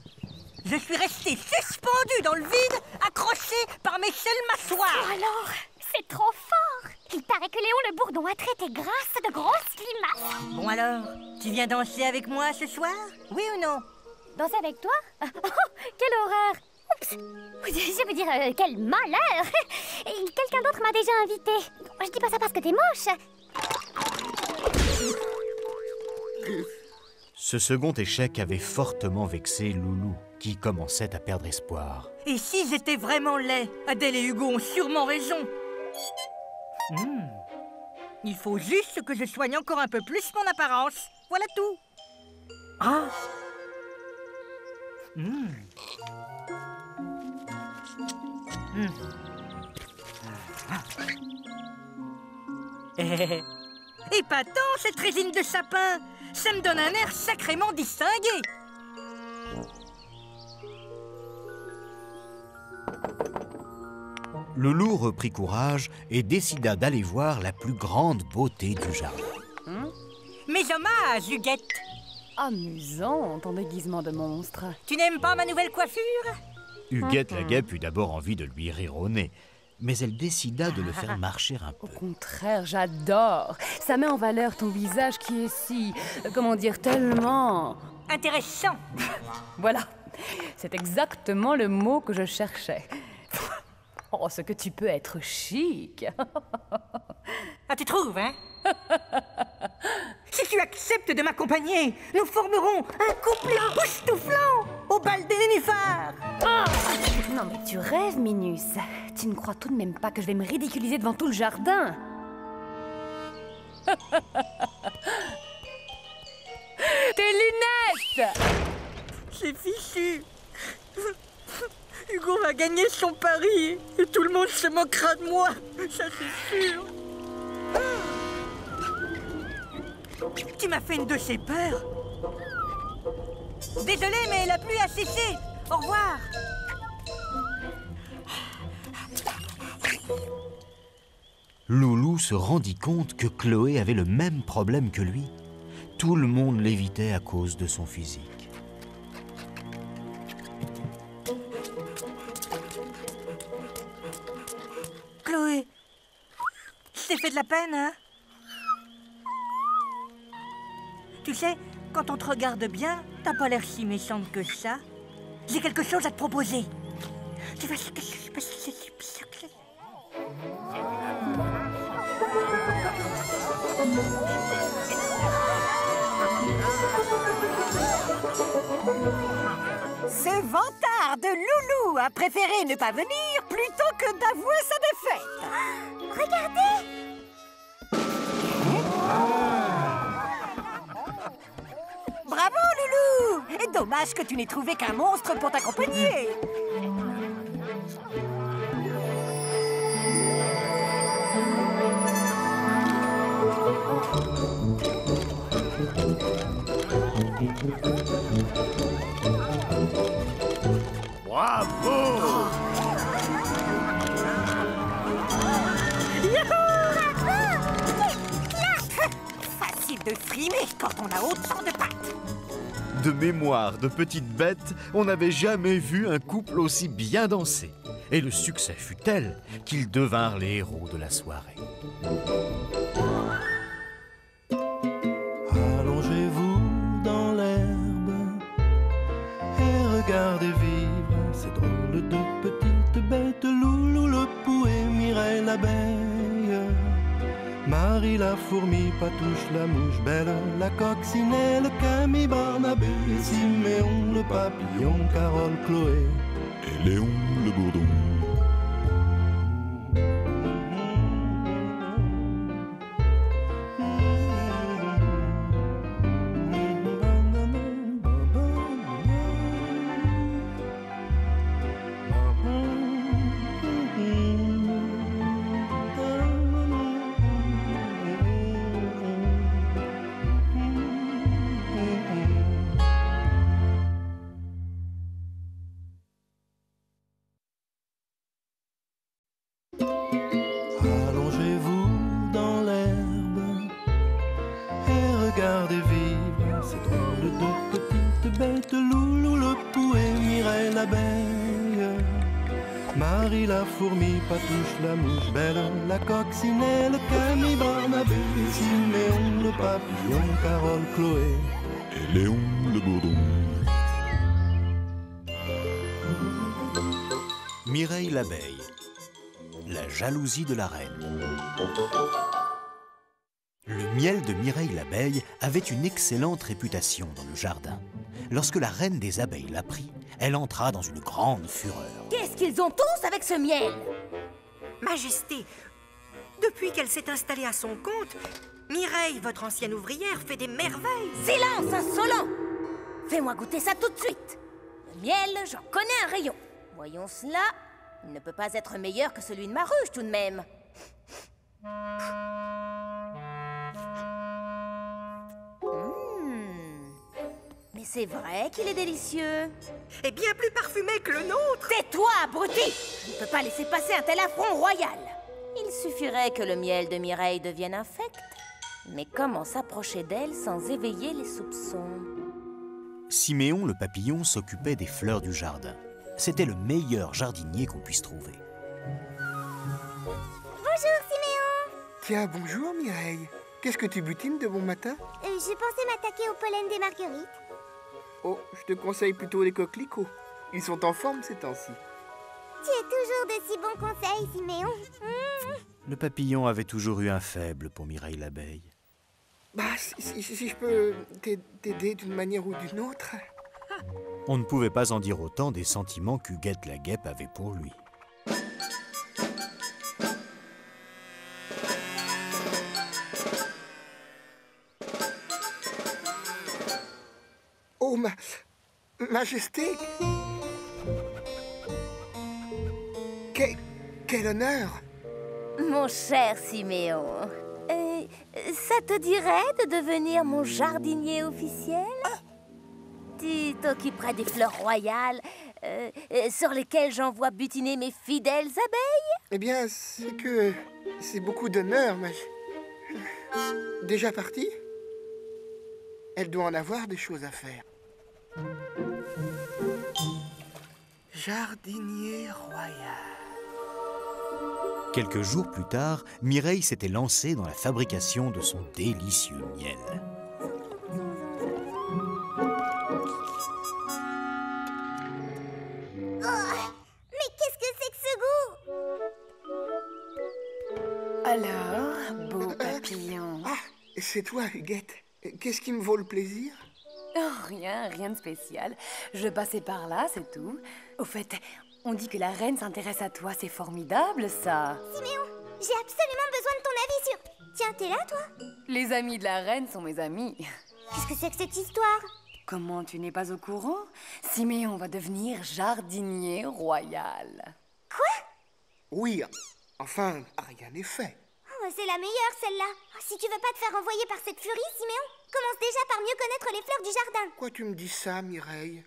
je suis resté suspendu dans le vide, accroché par mes seules mâchoires. Alors, c'est trop fort! Il paraît que Léon le bourdon a traité grâce de grosses limaces. Bon alors, tu viens danser avec moi ce soir? Oui ou non? Danser avec toi? Oh, quelle horreur! Oups! Je veux dire, quel malheur! Quelqu'un d'autre m'a déjà invité. Je dis pas ça parce que t'es moche. Ce second échec avait fortement vexé Loulou, qui commençait à perdre espoir. Et si j'étais vraiment laid? Adèle et Hugo ont sûrement raison. Il faut juste que je soigne encore un peu plus mon apparence. Voilà tout. Ah. Épatant, cette résine de sapin. Ça me donne un air sacrément distingué. Loulou reprit courage et décida d'aller voir la plus grande beauté du jardin. Mes hommages, Huguette. Amusant, ton déguisement de monstre. Tu n'aimes pas ma nouvelle coiffure? Huguette la guêpe eut d'abord envie de lui rire au nez, mais elle décida de le faire marcher un peu. Au contraire, j'adore. Ça met en valeur ton visage qui est si... comment dire, tellement... intéressant. Voilà, c'est exactement le mot que je cherchais. Oh, ce que tu peux être chic. Ah, tu trouves, hein? Si tu acceptes de m'accompagner, nous formerons un couple époustouflant au bal des nénuphars. Oh, non, mais tu rêves, Minus. Tu ne crois tout de même pas que je vais me ridiculiser devant tout le jardin? Tes lunettes! C'est fichu. Hugo va gagner son pari et tout le monde se moquera de moi. Ça, c'est sûr. Tu m'as fait une de ces peurs. Désolée, mais la pluie a cessé. Au revoir. Loulou se rendit compte que Chloé avait le même problème que lui. Tout le monde l'évitait à cause de son physique. Chloé, je t'ai fait de la peine, hein? Tu sais, quand on te regarde bien, t'as pas l'air si méchante que ça. J'ai quelque chose à te proposer. Ce vantard de Loulou a préféré ne pas venir plutôt que d'avouer sa défaite. Regardez! Bravo, Loulou! Et dommage que tu n'aies trouvé qu'un monstre pour t'accompagner. Bravo! Facile de frimer quand on a autant de pattes. De mémoire de petite bête, on n'avait jamais vu un couple aussi bien dansé. Et le succès fut tel qu'ils devinrent les héros de la soirée. Allongez-vous dans l'herbe et regardez vivre ces drôles de petites bêtes. Loulou le pou et Mireille l'abeille, Marie la fourmi, Patouche la mouche belle, la coccinelle, Camille, Barnabé, Siméon le papillon, Carole, Chloé et Léon le bourdon. Allongez-vous dans l'herbe et regardez vivre ces drôles de petites bêtes. Loulou le pou et Mireille l'abeille, Marie la fourmi, Patouche la mouche belle, la coccinelle, Camille, Barnabé, Siméon le papillon, Carole, Chloé et Léon le bourdon. Mireille l'abeille. La jalousie de la reine. Le miel de Mireille l'abeille avait une excellente réputation dans le jardin. Lorsque la reine des abeilles l'apprit, elle entra dans une grande fureur. Qu'est-ce qu'ils ont tous avec ce miel? Majesté, depuis qu'elle s'est installée à son compte, Mireille, votre ancienne ouvrière, fait des merveilles. Silence, insolent! Fais-moi goûter ça tout de suite. Le miel, j'en connais un rayon. Voyons cela. Il ne peut pas être meilleur que celui de ma ruche, tout de même. Mais c'est vrai qu'il est délicieux. Et bien plus parfumé que le nôtre. Tais-toi, abruti! Je ne peux pas laisser passer un tel affront royal. Il suffirait que le miel de Mireille devienne infect. Mais comment s'approcher d'elle sans éveiller les soupçons? Siméon le papillon s'occupait des fleurs du jardin. C'était le meilleur jardinier qu'on puisse trouver. Bonjour, Siméon. Tiens, bonjour Mireille. Qu'est-ce que tu butines de bon matin? Je pensais m'attaquer au pollen des marguerites. Oh, je te conseille plutôt les coquelicots. Ils sont en forme ces temps-ci. Tu as toujours de si bons conseils, Siméon. Le papillon avait toujours eu un faible pour Mireille l'abeille. Bah, si je peux t'aider d'une manière ou d'une autre. On ne pouvait pas en dire autant des sentiments qu'Huguette la guêpe avait pour lui. Oh, Majesté! quel honneur! Mon cher Siméon, ça te dirait de devenir mon jardinier officiel? Tu t'occuperais des fleurs royales sur lesquelles j'envoie butiner mes fidèles abeilles? Eh bien, c'est que c'est beaucoup d'honneur, mais... Déjà partie? Elle doit en avoir des choses à faire. Jardinier royal. Quelques jours plus tard, Mireille s'était lancée dans la fabrication de son délicieux miel. Mais qu'est-ce que c'est que ce goût? Alors, beau papillon. Ah, c'est toi, Huguette. Qu'est-ce qui me vaut le plaisir? Oh, rien de spécial. Je passais par là, c'est tout. Au fait, on dit que la reine s'intéresse à toi, c'est formidable, ça. Siméon, j'ai absolument besoin de ton avis sur... Tiens, t'es là, toi? Les amis de la reine sont mes amis. Qu'est-ce que c'est que cette histoire? Comment, tu n'es pas au courant? Siméon va devenir jardinier royal. Quoi? Oui, enfin, rien n'est fait. Oh, c'est la meilleure, celle-là. Oh, si tu veux pas te faire envoyer par cette furie, Siméon, commence déjà par mieux connaître les fleurs du jardin. Pourquoi tu me dis ça, Mireille?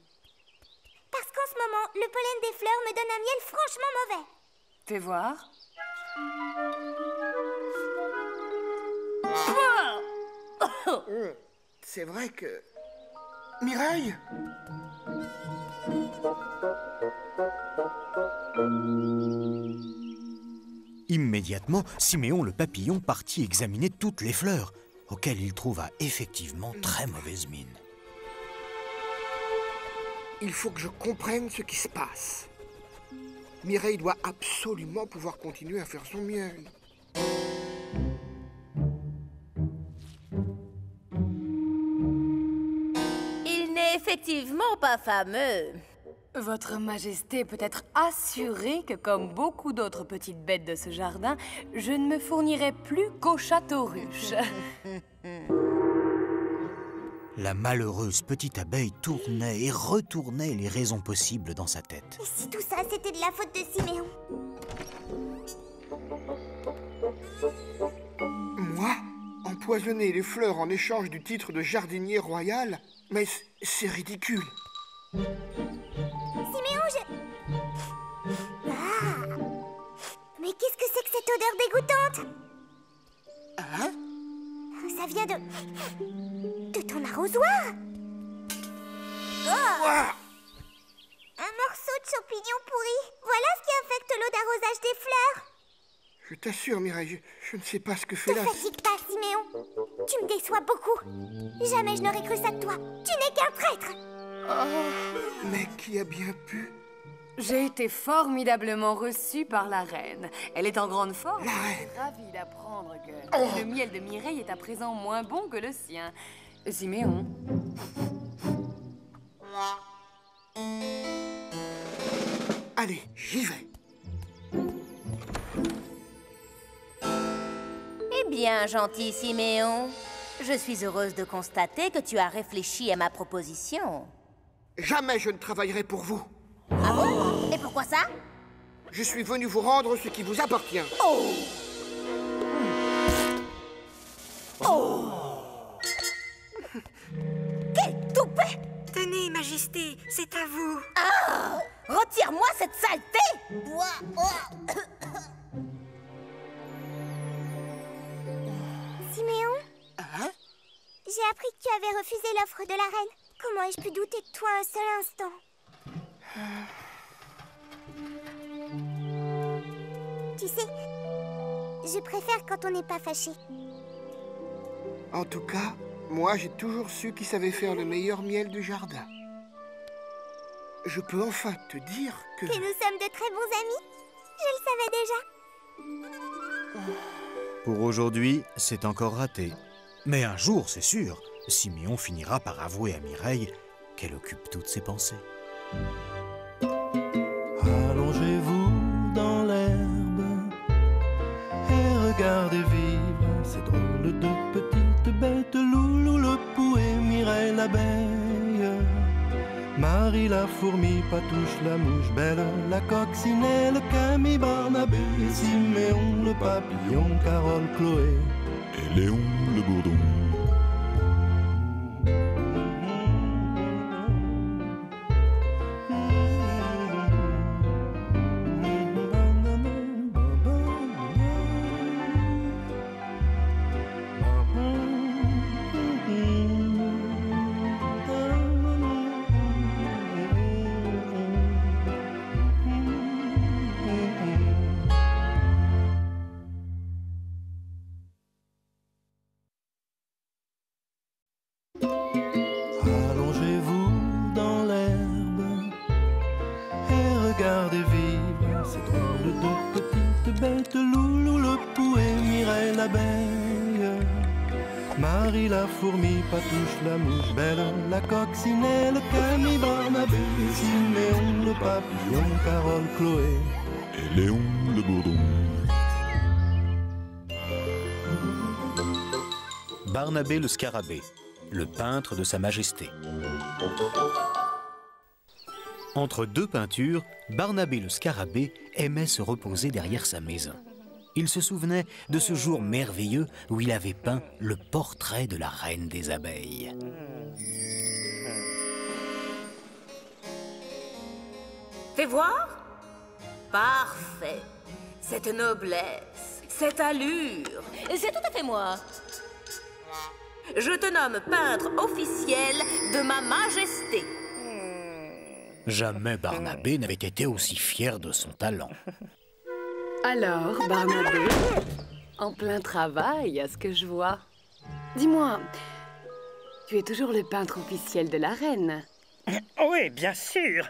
Parce qu'en ce moment, le pollen des fleurs me donne un miel franchement mauvais. Fais voir. C'est vrai que... Mireille? Immédiatement, Siméon le papillon partit examiner toutes les fleurs, auxquelles il trouva effectivement très mauvaise mine. Il faut que je comprenne ce qui se passe. Mireille doit absolument pouvoir continuer à faire son miel. Il n'est effectivement pas fameux. Votre Majesté peut être assurée que, comme beaucoup d'autres petites bêtes de ce jardin, je ne me fournirai plus qu'au château ruche. La malheureuse petite abeille tournait et retournait les raisons possibles dans sa tête. Et si tout ça, c'était de la faute de Siméon? Moi? Empoisonner les fleurs en échange du titre de jardinier royal? Mais c'est ridicule. Siméon, Ah! Mais qu'est-ce que c'est que cette odeur dégoûtante? Hein? Ça vient de ton arrosoir. Oh! Un morceau de champignon pourri. Voilà ce qui affecte l'eau d'arrosage des fleurs. Je t'assure, Mireille, je ne sais pas ce que fait là. Ne fatigue pas, Siméon. Tu me déçois beaucoup. Jamais je n'aurais cru ça de toi. Tu n'es qu'un traître. Mais qui a bien pu? J'ai été formidablement reçue par la reine. Elle est en grande forme. La reine? Ravie d'apprendre que le miel de Mireille est à présent moins bon que le sien. Siméon. Allez, j'y vais. Eh bien, gentil Siméon, je suis heureuse de constater que tu as réfléchi à ma proposition. Jamais je ne travaillerai pour vous. Ah bon? Et pourquoi ça? Je suis venu vous rendre ce qui vous appartient. Oh! Oh! Quel toupet! Tenez, Majesté, c'est à vous. Ah! Retire-moi cette saleté! Siméon? Hein? J'ai appris que tu avais refusé l'offre de la reine. Comment ai-je pu douter de toi un seul instant? Tu sais, je préfère quand on n'est pas fâché. En tout cas, moi j'ai toujours su qui savait faire le meilleur miel du jardin. Je peux enfin te dire que... Que nous sommes de très bons amis. Je le savais déjà. Pour aujourd'hui, c'est encore raté. Mais un jour, c'est sûr, Siméon finira par avouer à Mireille qu'elle occupe toutes ses pensées. Allongez-vous dans l'herbe et regardez vivre ces drôles de petites bêtes. Loulou le pou et Mireille l'abeille. Marie la fourmi, Patouche la mouche belle, la coccinelle, Camille, Barnabé, Siméon le papillon, Carole, Chloé et Léon le bourdon. Allongez-vous dans l'herbe et regardez vivre ces drôles de petites bêtes. Loulou le pouet, Mireille l'abeille, Marie la fourmi, Patouche la mouche belle, la coccinelle, Camille, Barnabé, Siméon le papillon, Carole, Chloé et Léon le bourdon. Barnabé le scarabée, le peintre de Sa Majesté. Entre deux peintures, Barnabé le scarabée aimait se reposer derrière sa maison. Il se souvenait de ce jour merveilleux où il avait peint le portrait de la reine des abeilles. Fais voir. Parfait. Cette noblesse, cette allure, c'est tout à fait moi. Je te nomme peintre officiel de ma majesté. Jamais Barnabé n'avait été aussi fier de son talent. Alors, Barnabé, en plein travail, à ce que je vois. Dis-moi, tu es toujours le peintre officiel de la reine? Oui, bien sûr.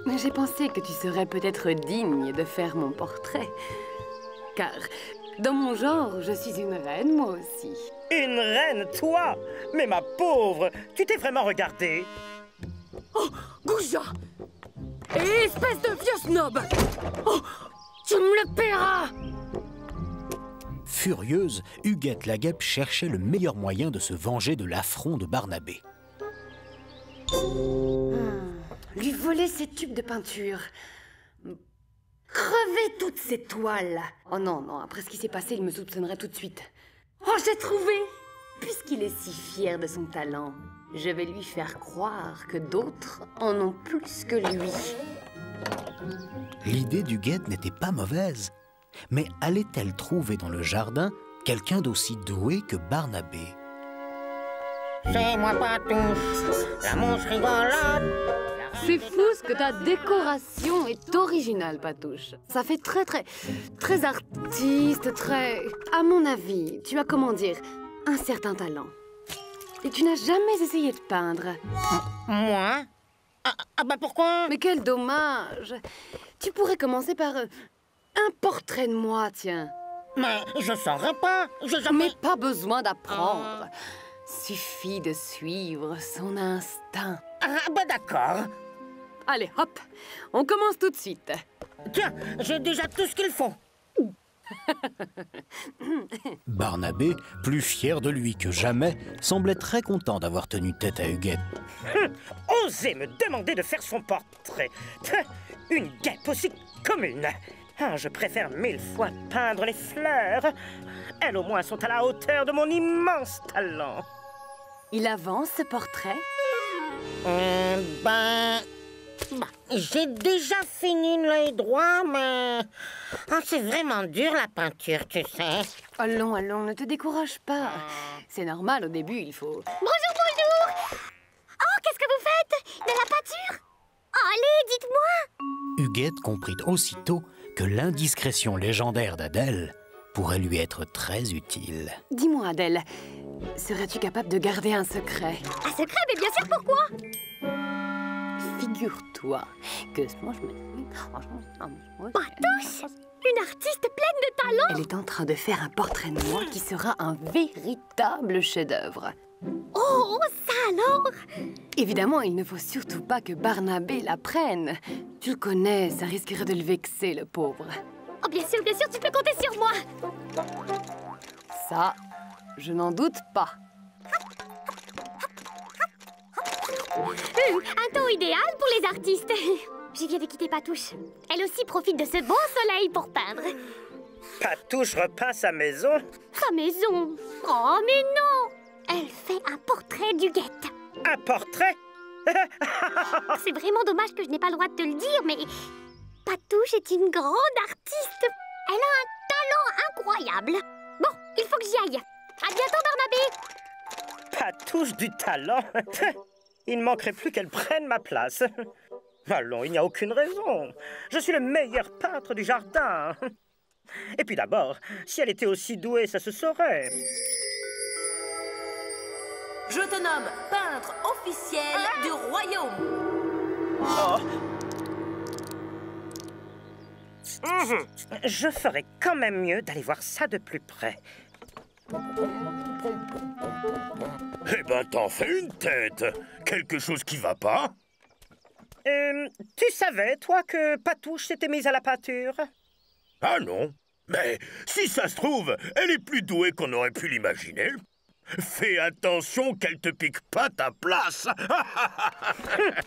Mais j'ai pensé que tu serais peut-être digne de faire mon portrait. Car, dans mon genre, je suis une reine, moi aussi. Une reine, toi? Mais ma pauvre, tu t'es vraiment regardée? Oh, Gouja! Espèce de vieux snob! Oh, tu me le paieras! Furieuse, Huguette la guêpe cherchait le meilleur moyen de se venger de l'affront de Barnabé. Lui voler ses tubes de peinture. Crever toutes ces toiles. Oh non, non, après ce qui s'est passé, il me soupçonnerait tout de suite. Oh, j'ai trouvé! Puisqu'il est si fier de son talent, je vais lui faire croire que d'autres en ont plus que lui. L'idée d'Huguette n'était pas mauvaise. Mais allait-elle trouver dans le jardin quelqu'un d'aussi doué que Barnabé? C'est moi Patouche, la mouche rigolote. C'est fou ce que ta décoration est originale, Patouche. Ça fait très artiste, très... À mon avis, tu as, comment dire, un certain talent. Et tu n'as jamais essayé de peindre. Moi? Ah bah pourquoi? Mais quel dommage! Tu pourrais commencer par un portrait de moi, tiens. Mais je saurais pas, Mais pas besoin d'apprendre. Suffit de suivre son instinct. Ah bah d'accord. Allez, hop, on commence tout de suite. Tiens, j'ai déjà tout ce qu'il faut. Barnabé, plus fier de lui que jamais, semblait très content d'avoir tenu tête à Huguette. Osez me demander de faire son portrait. Une guêpe aussi commune. Je préfère 1000 fois peindre les fleurs. Elles au moins sont à la hauteur de mon immense talent. Il avance ce portrait? J'ai déjà fini l'œil droit, mais... c'est vraiment dur la peinture, tu sais. Allons, allons, ne te décourage pas. C'est normal, au début, il faut... Bonjour, bonjour! Oh, qu'est-ce que vous faites? De la peinture? Allez, dites-moi! Huguette comprit aussitôt que l'indiscrétion légendaire d'Adèle pourrait lui être très utile. Dis-moi, Adèle, serais-tu capable de garder un secret? Un secret? Mais bien sûr, pourquoi? Figure-toi que... Patouche! Une artiste pleine de talent! Elle est en train de faire un portrait de moi qui sera un véritable chef-d'œuvre. Oh, ça alors! Évidemment, il ne faut surtout pas que Barnabé la prenne. Tu le connais, ça risquerait de le vexer, le pauvre. Oh, bien sûr, tu peux compter sur moi! Ça, je n'en doute pas. Un temps idéal pour les artistes. Je viens de quitter Patouche. Elle aussi profite de ce beau soleil pour peindre. Patouche repeint sa maison? Sa maison? Oh, mais non! Elle fait un portrait d'Huguette. Un portrait? C'est vraiment dommage que je n'ai pas le droit de te le dire, mais Patouche est une grande artiste. Elle a un talent incroyable. Bon, il faut que j'y aille. À bientôt, Barnabé. Patouche du talent? Il ne manquerait plus qu'elle prenne ma place. Allons, il n'y a aucune raison. Je suis le meilleur peintre du jardin. Et puis d'abord, si elle était aussi douée, ça se saurait. Je te nomme peintre officiel du royaume. Oh. Je ferais quand même mieux d'aller voir ça de plus près. Eh ben, t'en fais une tête. Quelque chose qui va pas? Tu savais, toi, que Patouche s'était mise à la peinture? Ah non. Mais si ça se trouve, elle est plus douée qu'on aurait pu l'imaginer. Fais attention qu'elle te pique pas ta place.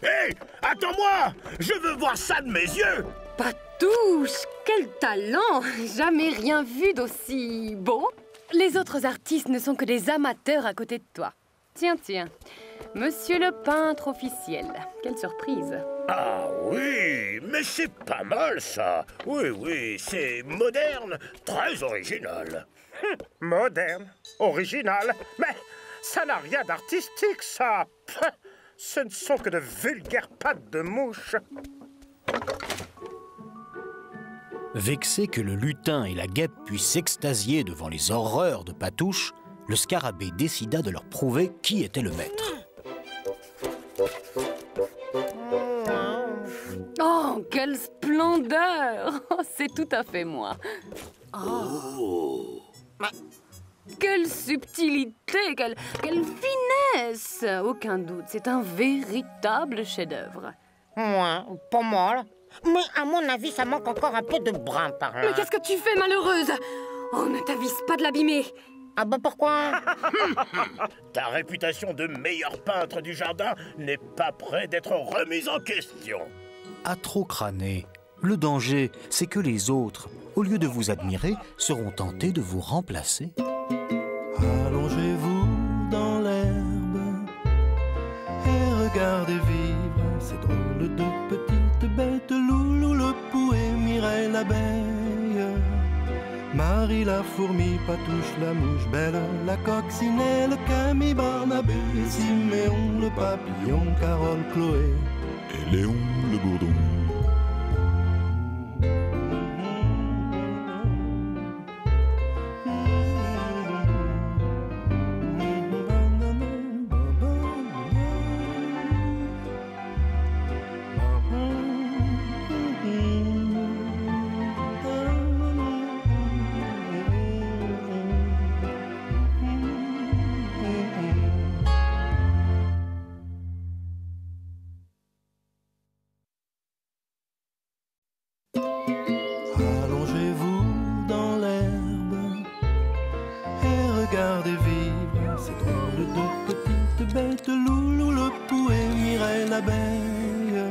Hé, attends-moi! Je veux voir ça de mes yeux. Patouche, quel talent! Jamais rien vu d'aussi beau. Les autres artistes ne sont que des amateurs à côté de toi. Tiens, tiens. Monsieur le peintre officiel. Quelle surprise. Ah oui, mais c'est pas mal ça. Oui, oui, c'est moderne, très original. Moderne, original, mais ça n'a rien d'artistique, ça. Ce ne sont que de vulgaires pattes de mouche. Vexé que le lutin et la guêpe puissent s'extasier devant les horreurs de Patouche, le scarabée décida de leur prouver qui était le maître. Oh, quelle splendeur! Oh, c'est tout à fait moi. Oh. Quelle subtilité, quelle finesse! Aucun doute, c'est un véritable chef-d'œuvre. Ouais, pas mal. Mais à mon avis, ça manque encore un peu de brun par là. Mais qu'est-ce que tu fais, malheureuse? Oh, ne t'avise pas de l'abîmer. Ah bah pourquoi? Ta réputation de meilleur peintre du jardin n'est pas près d'être remise en question. À trop crâner, le danger, c'est que les autres, au lieu de vous admirer, seront tentés de vous remplacer. Allongez-vous dans l'herbe et regardez vivre ces drôles de petites bêtes. Loulou le pouet, Mireille l'abeille, Marie la fourmi, Patouche la mouche belle, la coccinelle, Camille, Barnabé, Siméon le papillon, Carole, Chloé et Léon le bourdon. Allongez-vous dans l'herbe et regardez vivre ces drôles de petites bêtes. Loulou le pouet, Mireille l'abeille,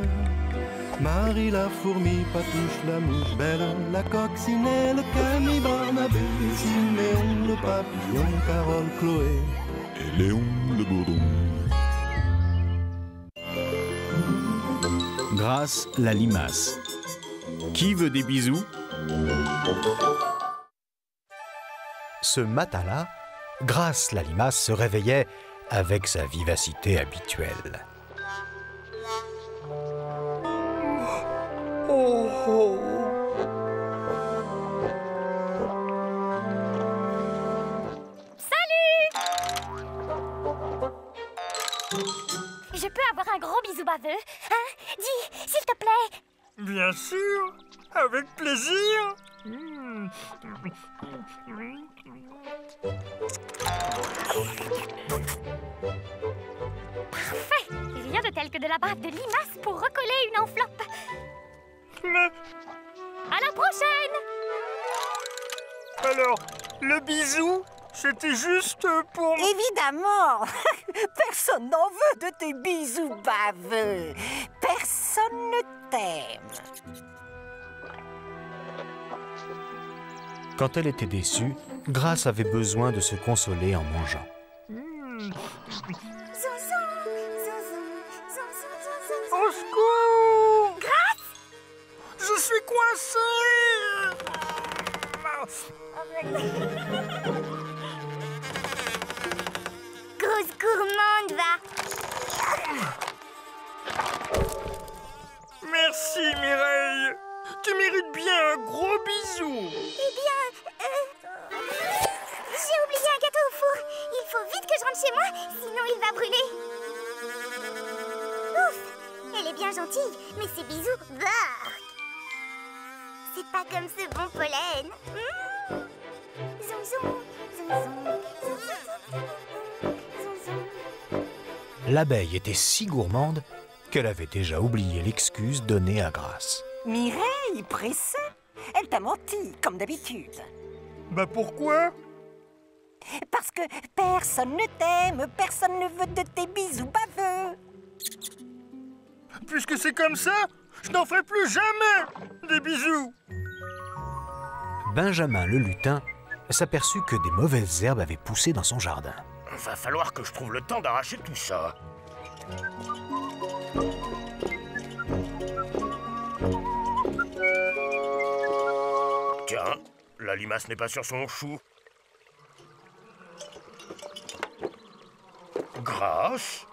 Marie la fourmi, Patouche la mouche belle, la coccinelle, Camille, Barnabé, Siméon le papillon, Carole, Chloé et Léon le bourdon. Grâce la limace. Qui veut des bisous? Ce matin-là, Grâce la limace se réveillait avec sa vivacité habituelle. Oh, oh. Salut! Je peux avoir un gros bisou baveux, hein? Dis, s'il te plaît. Bien sûr, avec plaisir. Parfait! Rien de tel que de la bave de limace pour recoller une enveloppe. Mais... À la prochaine! Alors, le bisou, C'était juste pour... Évidemment. Personne n'en veut de tes bisous baveux. Personne ne t'aime. Quand elle était déçue, Grâce avait besoin de se consoler en mangeant. Au secours! Grâce! Je suis coincé! Grosse gourmande, va! Merci, Mireille! Tu mérites bien un gros bisou! Eh bien, j'ai oublié un gâteau au four. Il faut vite que je rentre chez moi, sinon il va brûler. Ouf! Elle est bien gentille, mais ses bisous, bah! C'est pas comme ce bon pollen. Zoom, zoom, zoom, zoom, zoom, zoom. L'abeille était si gourmande qu'elle avait déjà oublié l'excuse donnée à Grâce. Mireille, pressée. Elle t'a menti, comme d'habitude. Bah pourquoi? Parce que personne ne t'aime, personne ne veut de tes bisous baveux. Puisque c'est comme ça, je n'en ferai plus jamais des bisous. Benjamin le lutin s'aperçut que des mauvaises herbes avaient poussé dans son jardin. Va falloir que je trouve le temps d'arracher tout ça. Tiens, la limace n'est pas sur son chou. Grâce?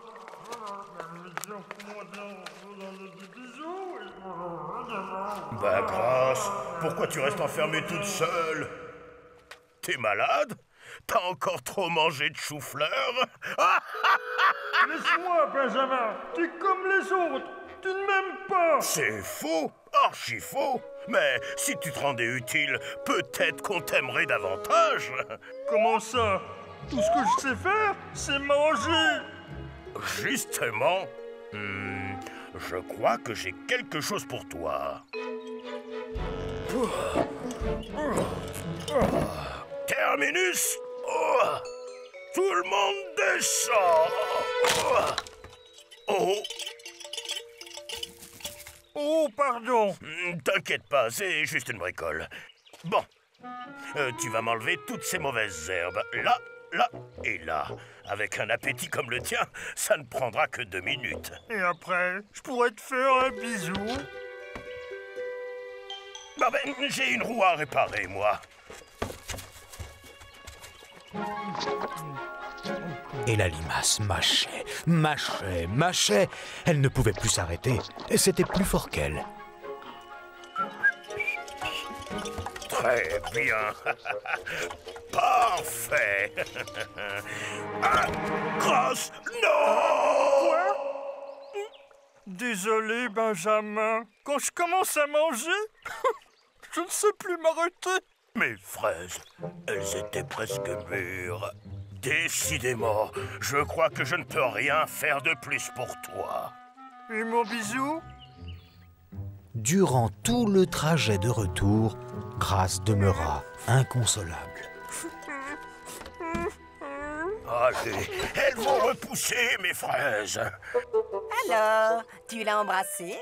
Bah Grâce, pourquoi tu restes enfermée toute seule? T'es malade? T'as encore trop mangé de chou-fleur? Laisse-moi, Benjamin. T'es comme les autres. Tu ne m'aimes pas. C'est faux, archi faux. Mais si tu te rendais utile, peut-être qu'on t'aimerait davantage. Comment ça? Tout ce que je sais faire, c'est manger. Justement, je crois que j'ai quelque chose pour toi. Terminus! Tout le monde descend! Oh, pardon. T'inquiète pas, c'est juste une bricole. Bon, tu vas m'enlever toutes ces mauvaises herbes. Là, là et là. Avec un appétit comme le tien, ça ne prendra que 2 minutes. Et après, je pourrais te faire un bisou. Bah ben, j'ai une roue à réparer, moi. Et la limace mâchait, mâchait, mâchait. Elle ne pouvait plus s'arrêter. C'était plus fort qu'elle. Très bien. Parfait. Ah, Grâce, non! Quoi? Désolé, Benjamin. Quand je commence à manger, je ne sais plus m'arrêter. Mes fraises, elles étaient presque mûres. Décidément, je crois que je ne peux rien faire de plus pour toi. Et mon bisou? Durant tout le trajet de retour, Grâce demeura inconsolable. Allez, elles vont repousser, mes fraises. Alors, tu l'as embrassé?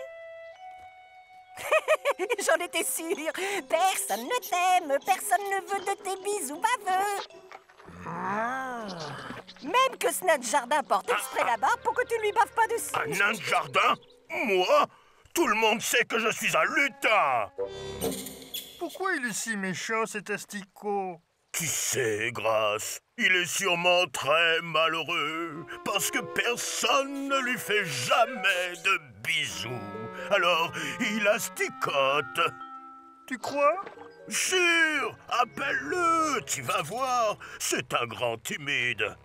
J'en étais sûre. Personne ne t'aime, personne ne veut de tes bisous baveux. Même que ce nain de jardin porte exprès la barbe pour que tu ne lui baves pas dessus. Un nain de jardin? Moi? Tout le monde sait que je suis un lutin. Pourquoi il est si méchant, cet asticot? Qui sait, Grâce? Il est sûrement très malheureux, parce que personne ne lui fait jamais de bisous. Alors, il asticote. Tu crois? Sûr! Appelle-le, tu vas voir. C'est un grand timide.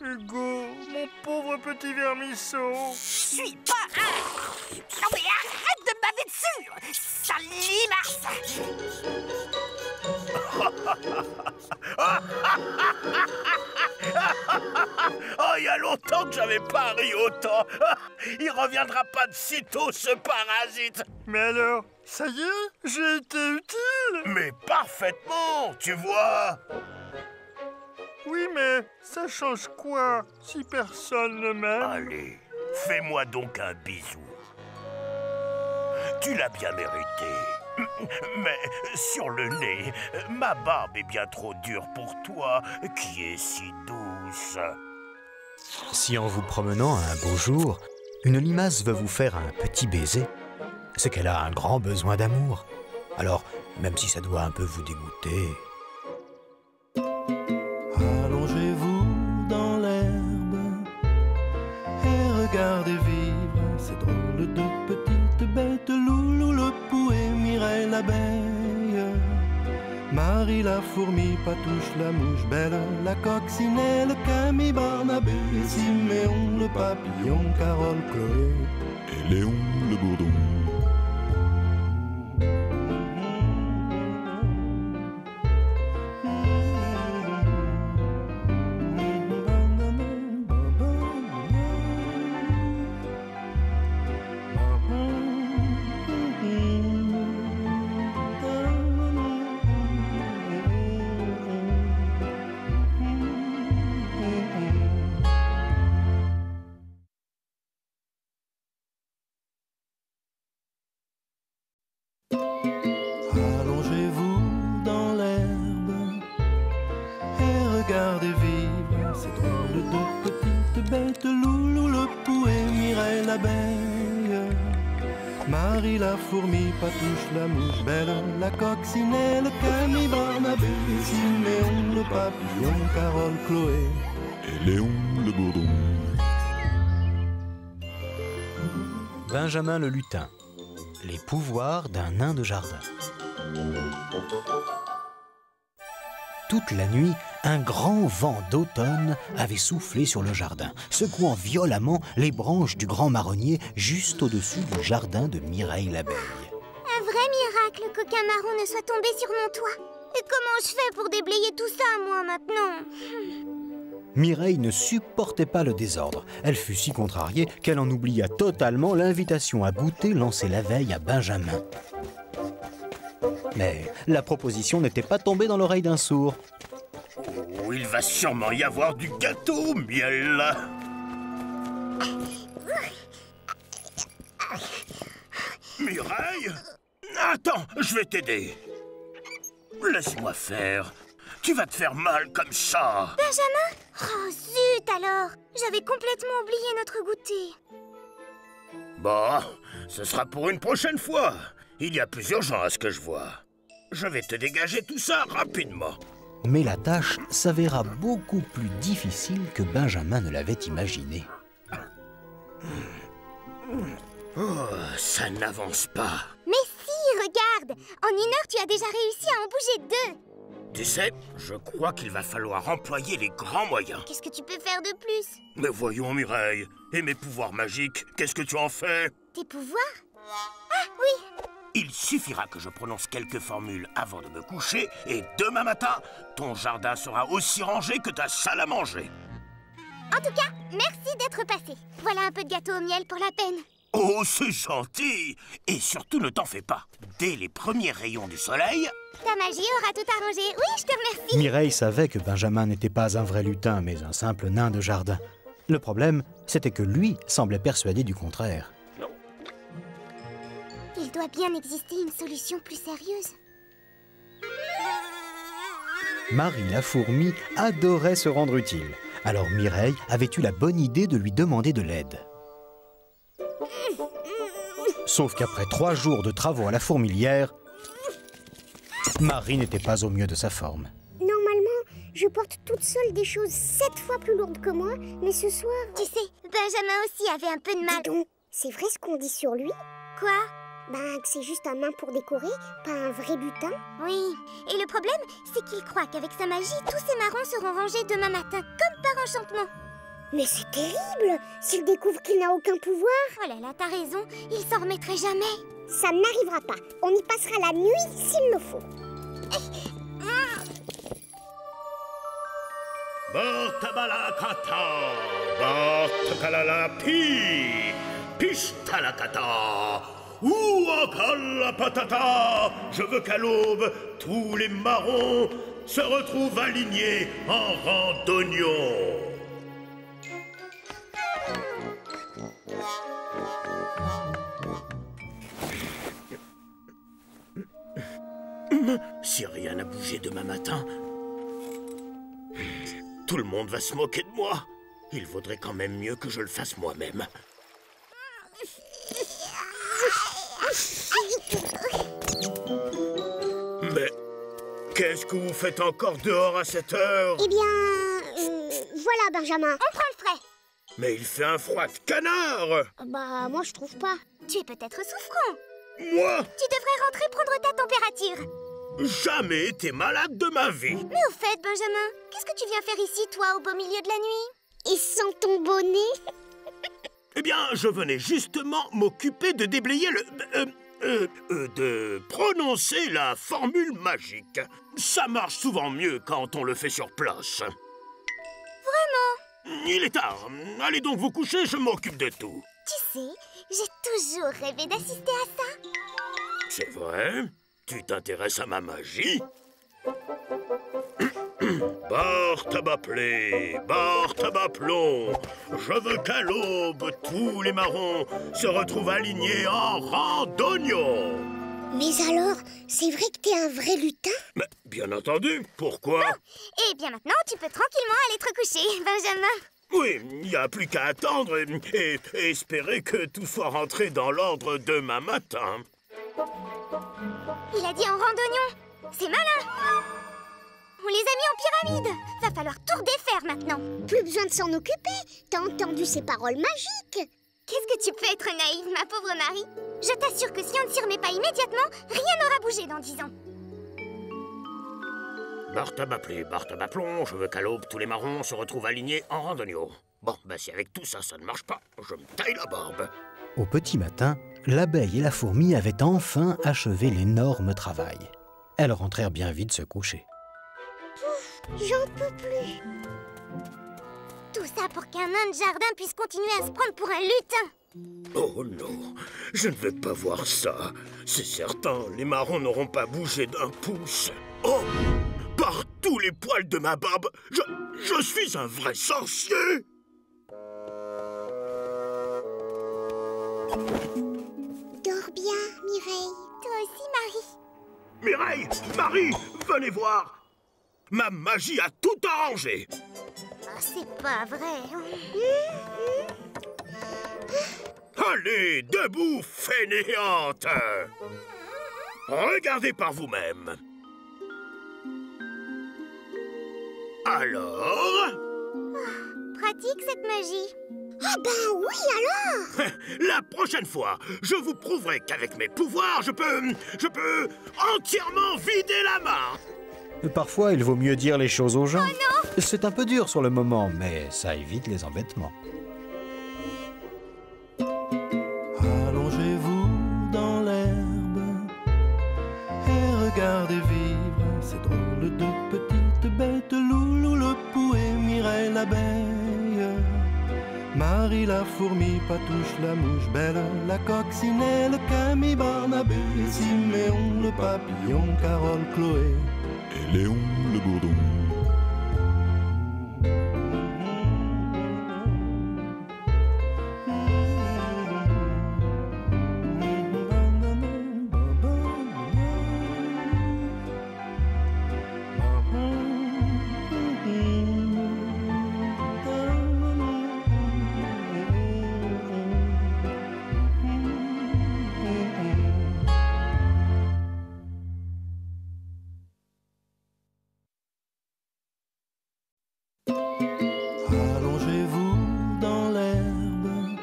Hugo, mon pauvre petit vermisseau. Je suis pas un... Non mais arrête de me baver dessus, sale limace. Oh, il y a longtemps que j'avais pas ri autant. Il reviendra pas de sitôt, ce parasite. Mais alors, ça y est, j'ai été utile. Mais parfaitement, tu vois. Oui, mais ça change quoi si personne ne m'aime? Allez, fais-moi donc un bisou. Tu l'as bien mérité. Mais sur le nez, ma barbe est bien trop dure pour toi, qui est si douce. Si en vous promenant un beau jour, une limace veut vous faire un petit baiser, c'est qu'elle a un grand besoin d'amour. Alors, même si ça doit un peu vous dégoûter... Allongez-vous dans l'herbe et regardez vivre ces drôles de petites bêtes. Loulou le pou et Mireille l'abeille, Marie la fourmi, Patouche la mouche belle, la coccinelle, Camille, Barnabé, Siméon le papillon, Carole, Chloé et Léon le bourdon. Allongez-vous dans l'herbe et regardez vivre ces drôles de petites bêtes. Loulou le pou et Mireille l'abeille, Marie la fourmi, Patouche la mouche belle, la coccinelle, Camille, Barnabé, Siméon le papillon, Carole, Chloé et Léon le bourdon. Benjamin le lutin. Les pouvoirs d'un nain de jardin. Toute la nuit, un grand vent d'automne avait soufflé sur le jardin, secouant violemment les branches du grand marronnier juste au-dessus du jardin de Mireille l'abeille. Un vrai miracle qu'aucun marron ne soit tombé sur mon toit. Et comment je fais pour déblayer tout ça, moi, maintenant? Mireille ne supportait pas le désordre. Elle fut si contrariée qu'elle en oublia totalement l'invitation à goûter lancée la veille à Benjamin. Mais la proposition n'était pas tombée dans l'oreille d'un sourd. Oh, il va sûrement y avoir du gâteau au miel. Mireille? Attends, je vais t'aider. Laisse-moi faire. Tu vas te faire mal comme ça. Benjamin? Oh, zut alors! J'avais complètement oublié notre goûter. Bon, ce sera pour une prochaine fois. Il y a plus urgent à ce que je vois. Je vais te dégager tout ça rapidement. Mais la tâche s'avéra beaucoup plus difficile que Benjamin ne l'avait imaginé. Oh, ça n'avance pas. Mais si, regarde! En 1 heure, tu as déjà réussi à en bouger 2. Tu sais, je crois qu'il va falloir employer les grands moyens. Qu'est-ce que tu peux faire de plus? Mais voyons, Mireille, et mes pouvoirs magiques, qu'est-ce que tu en fais? Tes pouvoirs? Ah, oui! Il suffira que je prononce quelques formules avant de me coucher, et demain matin, ton jardin sera aussi rangé que ta salle à manger. En tout cas, merci d'être passé. Voilà un peu de gâteau au miel pour la peine. Oh, c'est gentil! Et surtout, ne t'en fais pas. Dès les premiers rayons du soleil... Ta magie aura tout arrangé. Oui, je te remercie. Mireille savait que Benjamin n'était pas un vrai lutin, mais un simple nain de jardin. Le problème, c'était que lui semblait persuadé du contraire. Il doit bien exister une solution plus sérieuse. Marie la fourmi adorait se rendre utile. Alors Mireille avait eu la bonne idée de lui demander de l'aide. Sauf qu'après 3 jours de travaux à la fourmilière, Marie n'était pas au mieux de sa forme. Normalement, je porte toute seule des choses 7 fois plus lourdes que moi, mais ce soir... Tu sais, Benjamin aussi avait un peu de mal. Dis donc, c'est vrai ce qu'on dit sur lui? Quoi? Ben, que c'est juste un nain pour décorer, pas un vrai butin. Oui, et le problème, c'est qu'il croit qu'avec sa magie, tous ces marrons seront rangés demain matin, comme par enchantement. Mais c'est terrible! S'il découvre qu'il n'a aucun pouvoir... Oh là là, t'as raison, il s'en remettrait jamais. Ça n'arrivera pas. On y passera la nuit s'il le faut. Bortabala kata, bortakalala pi, Pishtalakata, ouakala patata. Je veux qu'à l'aube, tous les marrons se retrouvent alignés en rang d'oignons. Si rien n'a bougé demain matin, tout le monde va se moquer de moi. Il vaudrait quand même mieux que je le fasse moi-même. Mais qu'est-ce que vous faites encore dehors à cette heure? Eh bien, voilà Benjamin. On prend le frais. Mais il fait un froid de canard. Bah, moi je trouve pas. Tu es peut-être souffrant. Moi? Tu devrais rentrer prendre ta température. Jamais été malade de ma vie. Mais au fait, Benjamin, qu'est-ce que tu viens faire ici, toi, au beau milieu de la nuit? Et sans ton bonnet? Eh bien, je venais justement m'occuper de déblayer de prononcer la formule magique. Ça marche souvent mieux quand on le fait sur place. Vraiment? Il est tard. Allez donc vous coucher, je m'occupe de tout. Tu sais, j'ai toujours rêvé d'assister à ça. C'est vrai? Tu t'intéresses à ma magie? Bartabaplé, Bartabaplon, je veux qu'à l'aube, tous les marrons se retrouvent alignés en rang d'oignons. Mais alors, c'est vrai que t'es un vrai lutin? Mais bien entendu, pourquoi? Et bien maintenant, tu peux tranquillement aller te recoucher, Benjamin. Oui, il n'y a plus qu'à attendre et espérer que tout soit rentré dans l'ordre demain matin. Il a dit en rang d'oignons. C'est malin. On les a mis en pyramide. Va falloir tout redéfaire maintenant. Plus besoin de s'en occuper. T'as entendu ces paroles magiques? Qu'est-ce que tu peux être naïve, ma pauvre Marie? Je t'assure que si on ne s'y remet pas immédiatement, rien n'aura bougé dans 10 ans. Bartabaplé, Bartabaplon, je veux qu'à l'aube, tous les marrons se retrouvent alignés en rang d'oignons. Bon, ben si avec tout ça, ça ne marche pas, je me taille la barbe. Au petit matin, l'abeille et la fourmi avaient enfin achevé l'énorme travail. Elles rentrèrent bien vite se coucher. J'en peux plus. Tout ça pour qu'un nain de jardin puisse continuer à se prendre pour un lutin. Oh non, je ne veux pas voir ça. C'est certain, les marrons n'auront pas bougé d'un pouce. Oh, par tous les poils de ma barbe, je suis un vrai sorcier. Dors bien, Mireille. Toi aussi, Marie. Mireille, Marie, venez voir. Ma magie a tout arrangé. Oh, c'est pas vrai. Allez, debout, fainéante. Regardez par vous-même. Alors? Pratique cette magie. Ah ben oui alors. La prochaine fois, je vous prouverai qu'avec mes pouvoirs, je peux entièrement vider la main. Parfois, il vaut mieux dire les choses aux gens. Oh non! C'est un peu dur sur le moment, mais ça évite les embêtements. Allongez-vous dans l'herbe et regardez vivre ces drôles de petites bêtes. Loulou le pou et Mireille l'abeille, Marie la fourmi, Patouche la mouche belle, la coccinelle, Camille, Barnabé, Siméon le papillon, Carole, Chloé et Léon le bourdon. Allongez-vous dans l'herbe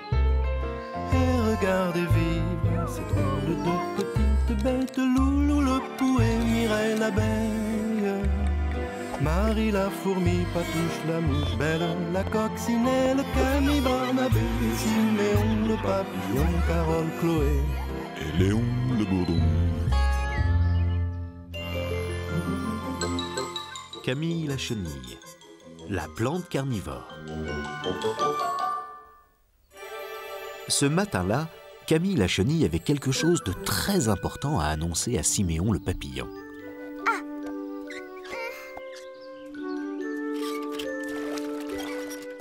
et regardez vivre ces drôles de petites bêtes. Loulou le pou et Mireille l'abeille, Marie la fourmi, Patouche la mouche belle, la coccinelle, Camille, Barnabé, Siméon le papillon, Carole, Chloé et Léon le bourdon. Camille la chenille, la plante carnivore. Ce matin-là, Camille la chenille avait quelque chose de très important à annoncer à Siméon le papillon.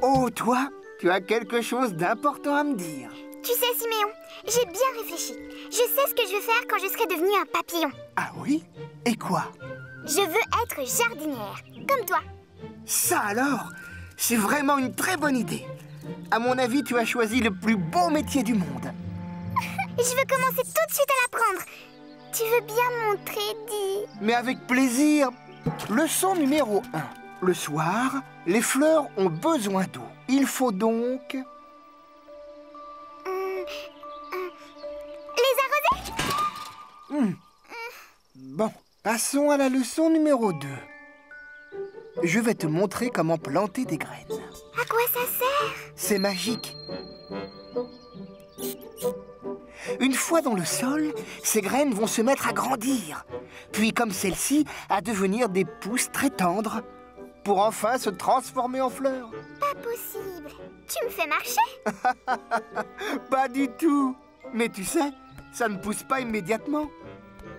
Oh, toi, tu as quelque chose d'important à me dire. Tu sais, Siméon, j'ai bien réfléchi. Je sais ce que je veux faire quand je serai devenue un papillon. Ah oui? Et quoi? Je veux être jardinière, comme toi. Ça alors, c'est vraiment une très bonne idée. À mon avis, tu as choisi le plus beau métier du monde. Je veux commencer tout de suite à l'apprendre. Tu veux bien montrer, Di? Mais avec plaisir. Leçon numéro 1. Le soir, les fleurs ont besoin d'eau. Il faut donc... Les arroser? Bon, passons à la leçon numéro 2. Je vais te montrer comment planter des graines. À quoi ça sert? C'est magique. Une fois dans le sol, ces graines vont se mettre à grandir. Puis, comme celle-ci, à devenir des pousses très tendres, pour enfin se transformer en fleurs. Pas possible. Tu me fais marcher? Pas du tout. Mais tu sais, ça ne pousse pas immédiatement.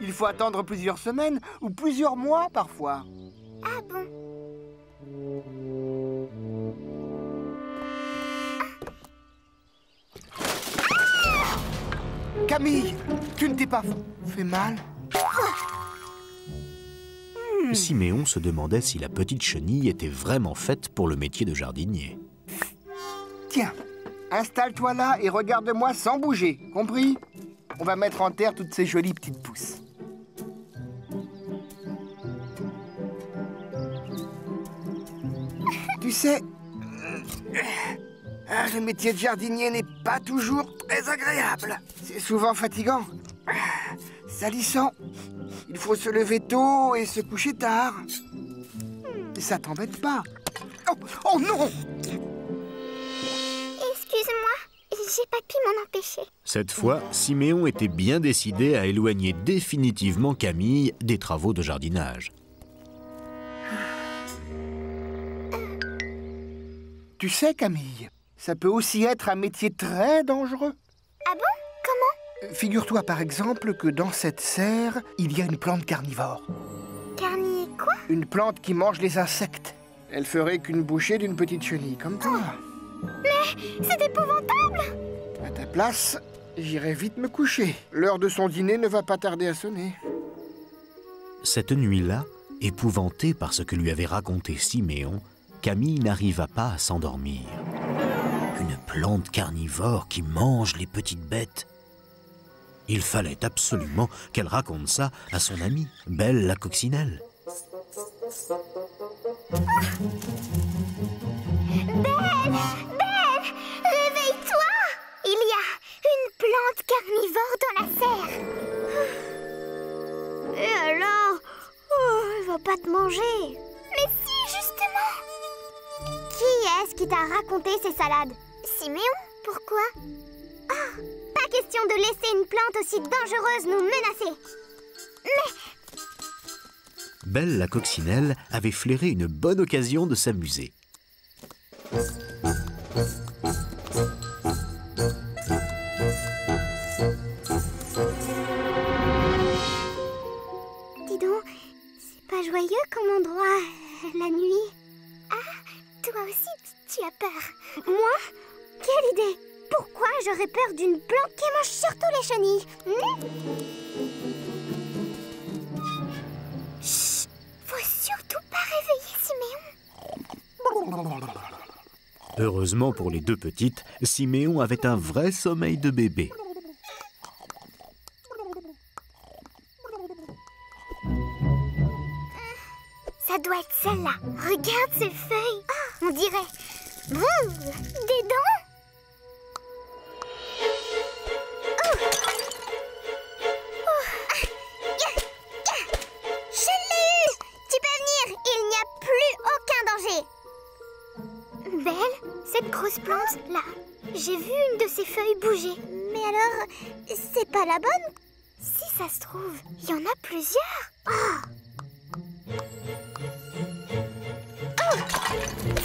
Il faut attendre plusieurs semaines ou plusieurs mois parfois. Ah bon? Camille, tu ne t'es pas fait mal? Siméon se demandait si la petite chenille était vraiment faite pour le métier de jardinier. Tiens, installe-toi là et regarde-moi sans bouger, compris? On va mettre en terre toutes ces jolies petites pousses. Tu sais, le métier de jardinier n'est pas toujours très agréable. C'est souvent fatigant, salissant. Il faut se lever tôt et se coucher tard. Ça t'embête pas? Oh non! Excuse-moi, j'ai pas pu m'en empêcher. Cette fois, Siméon était bien décidé à éloigner définitivement Camille des travaux de jardinage. Tu sais, Camille, ça peut aussi être un métier très dangereux. Ah bon? Comment? Figure-toi par exemple que dans cette serre, il y a une plante carnivore. Quoi? Une plante qui mange les insectes. Elle ferait qu'une bouchée d'une petite chenille comme toi. Mais c'est épouvantable! À ta place, j'irai vite me coucher. L'heure de son dîner ne va pas tarder à sonner. Cette nuit-là, épouvantée par ce que lui avait raconté Siméon, Camille n'arriva pas à s'endormir. Une plante carnivore qui mange les petites bêtes. Il fallait absolument qu'elle raconte ça à son amie, Belle la coccinelle. Belle! Réveille-toi! Il y a une plante carnivore dans la serre. Et alors? Elle va pas te manger. Mais si, justement! Qui est-ce qui t'a raconté ces salades? Siméon? Pourquoi? Pas question de laisser une plante aussi dangereuse nous menacer. Mais... Belle la coccinelle avait flairé une bonne occasion de s'amuser. Dis donc, c'est pas joyeux comme endroit, la nuit. Ah, toi aussi, tu as peur. Moi? Quelle idée! Pourquoi j'aurais peur d'une plante qui mange surtout les chenilles? Chut! Faut surtout pas réveiller Siméon. Heureusement pour les deux petites, Siméon avait un vrai sommeil de bébé. Ça doit être celle-là. Regarde ces feuilles. On dirait... des dents. Je l'ai eu! Tu peux venir, il n'y a plus aucun danger. Belle, cette grosse plante-là, j'ai vu une de ses feuilles bouger. Mais alors, c'est pas la bonne? Si ça se trouve, il y en a plusieurs.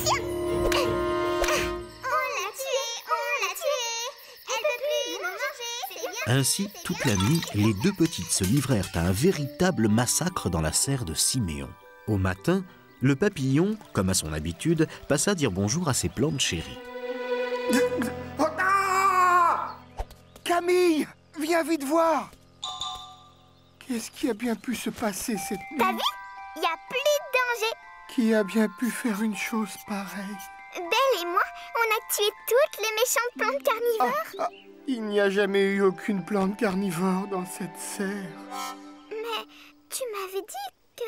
Tiens! On l'a tuée! Elle peut Ainsi, toute la nuit, les deux petites se livrèrent à un véritable massacre dans la serre de Siméon. Au matin, le papillon, comme à son habitude, passa dire bonjour à ses plantes chéries. Camille, viens vite voir. Qu'est-ce qui a bien pu se passer cette nuit? T'as vu? Y a plus de danger. Qui a bien pu faire une chose pareille? Belle et moi, on a tué toutes les méchantes plantes carnivores. Il n'y a jamais eu aucune plante carnivore dans cette serre. Mais tu m'avais dit que...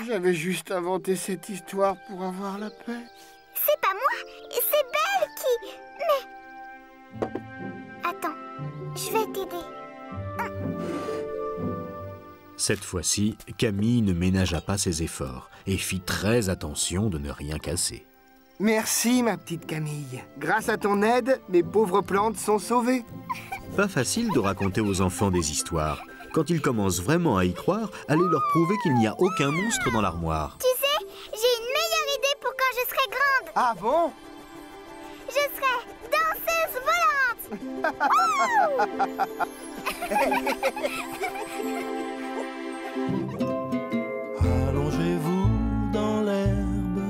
J'avais juste inventé cette histoire pour avoir la paix. C'est pas moi, c'est Belle qui... Mais... Attends, je vais t'aider. Cette fois-ci, Camille ne ménagea pas ses efforts et fit très attention de ne rien casser. Merci, ma petite Camille. Grâce à ton aide, mes pauvres plantes sont sauvées. Pas facile de raconter aux enfants des histoires. Quand ils commencent vraiment à y croire, allez leur prouver qu'il n'y a aucun monstre dans l'armoire. Tu sais, j'ai une meilleure idée pour quand je serai grande. Ah bon? Je serai danseuse volante. Allongez-vous dans l'herbe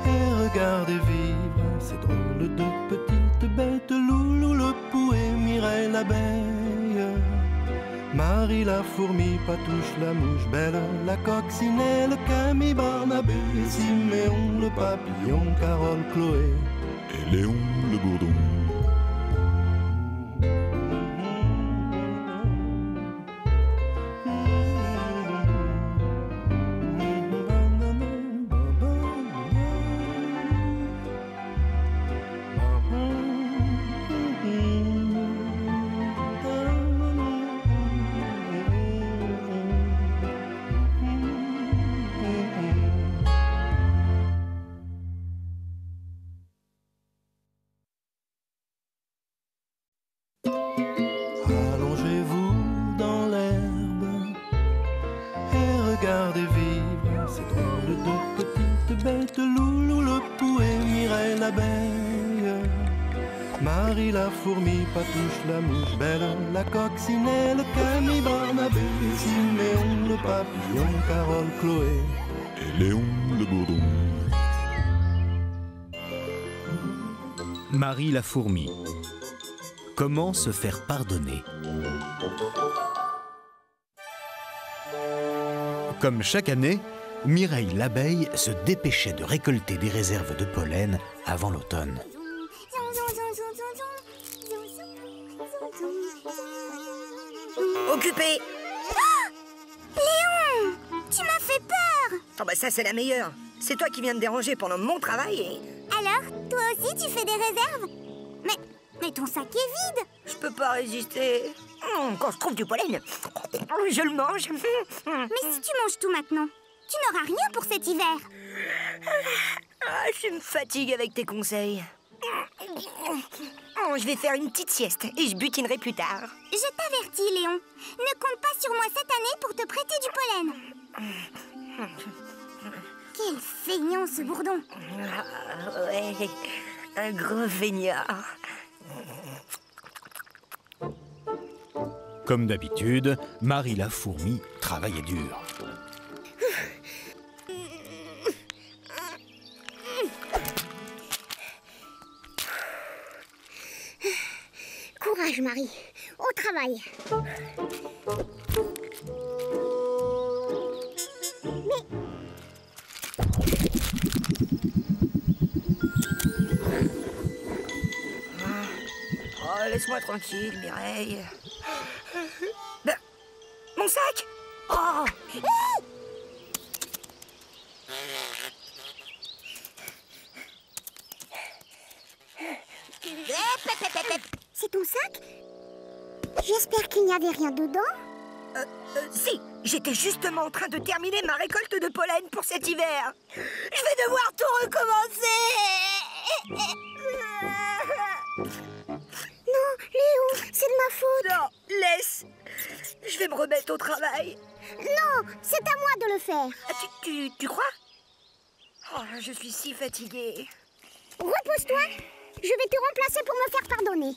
et regardez vivre ces drôles de petites bêtes. Loulou le pou et Mireille l'abeille, Marie la fourmi, Patouche la mouche, Belle la coccinelle, Camille, Barnabé, Siméon le papillon, Carole, Chloé et Léon le bourdon. Regardez vivre ces drôles de petites bêtes. Loulou le pou et Mireille l'abeille, Marie la fourmi, Patouche la mouche, Belle la coccinelle, Camille, Barnabé, Siméon le papillon, Carole, Chloé et Léon le bourdon. Marie la fourmi. Comment se faire pardonner? Comme chaque année, Mireille l'abeille se dépêchait de récolter des réserves de pollen avant l'automne. Occupé. Léon, tu m'as fait peur. Oh bah ça c'est la meilleure. C'est toi qui viens de déranger pendant mon travail et... Alors, toi aussi tu fais des réserves? Mais ton sac est vide. Je peux pas résister. Quand je trouve du pollen, je le mange. Mais si tu manges tout maintenant, tu n'auras rien pour cet hiver. Je me fatigue avec tes conseils. Je vais faire une petite sieste et je butinerai plus tard. Je t'avertis, Léon. Ne compte pas sur moi cette année pour te prêter du pollen. Quel feignant ce bourdon. Ouais, un gros feignard. Comme d'habitude, Marie la fourmi travaillait dur. Courage, Marie. Au travail. Oh, laisse-moi tranquille, Mireille. Ben, mon sac. Oh. C'est ton sac? J'espère qu'il n'y avait rien dedans. Si, j'étais justement en train de terminer ma récolte de pollen pour cet hiver. Je vais devoir tout recommencer. Non, Léon, c'est de ma faute. Non, laisse. Je vais me remettre au travail. Non, c'est à moi de le faire. Ah, tu crois? Oh, je suis si fatiguée. Repose-toi. Je vais te remplacer pour me faire pardonner.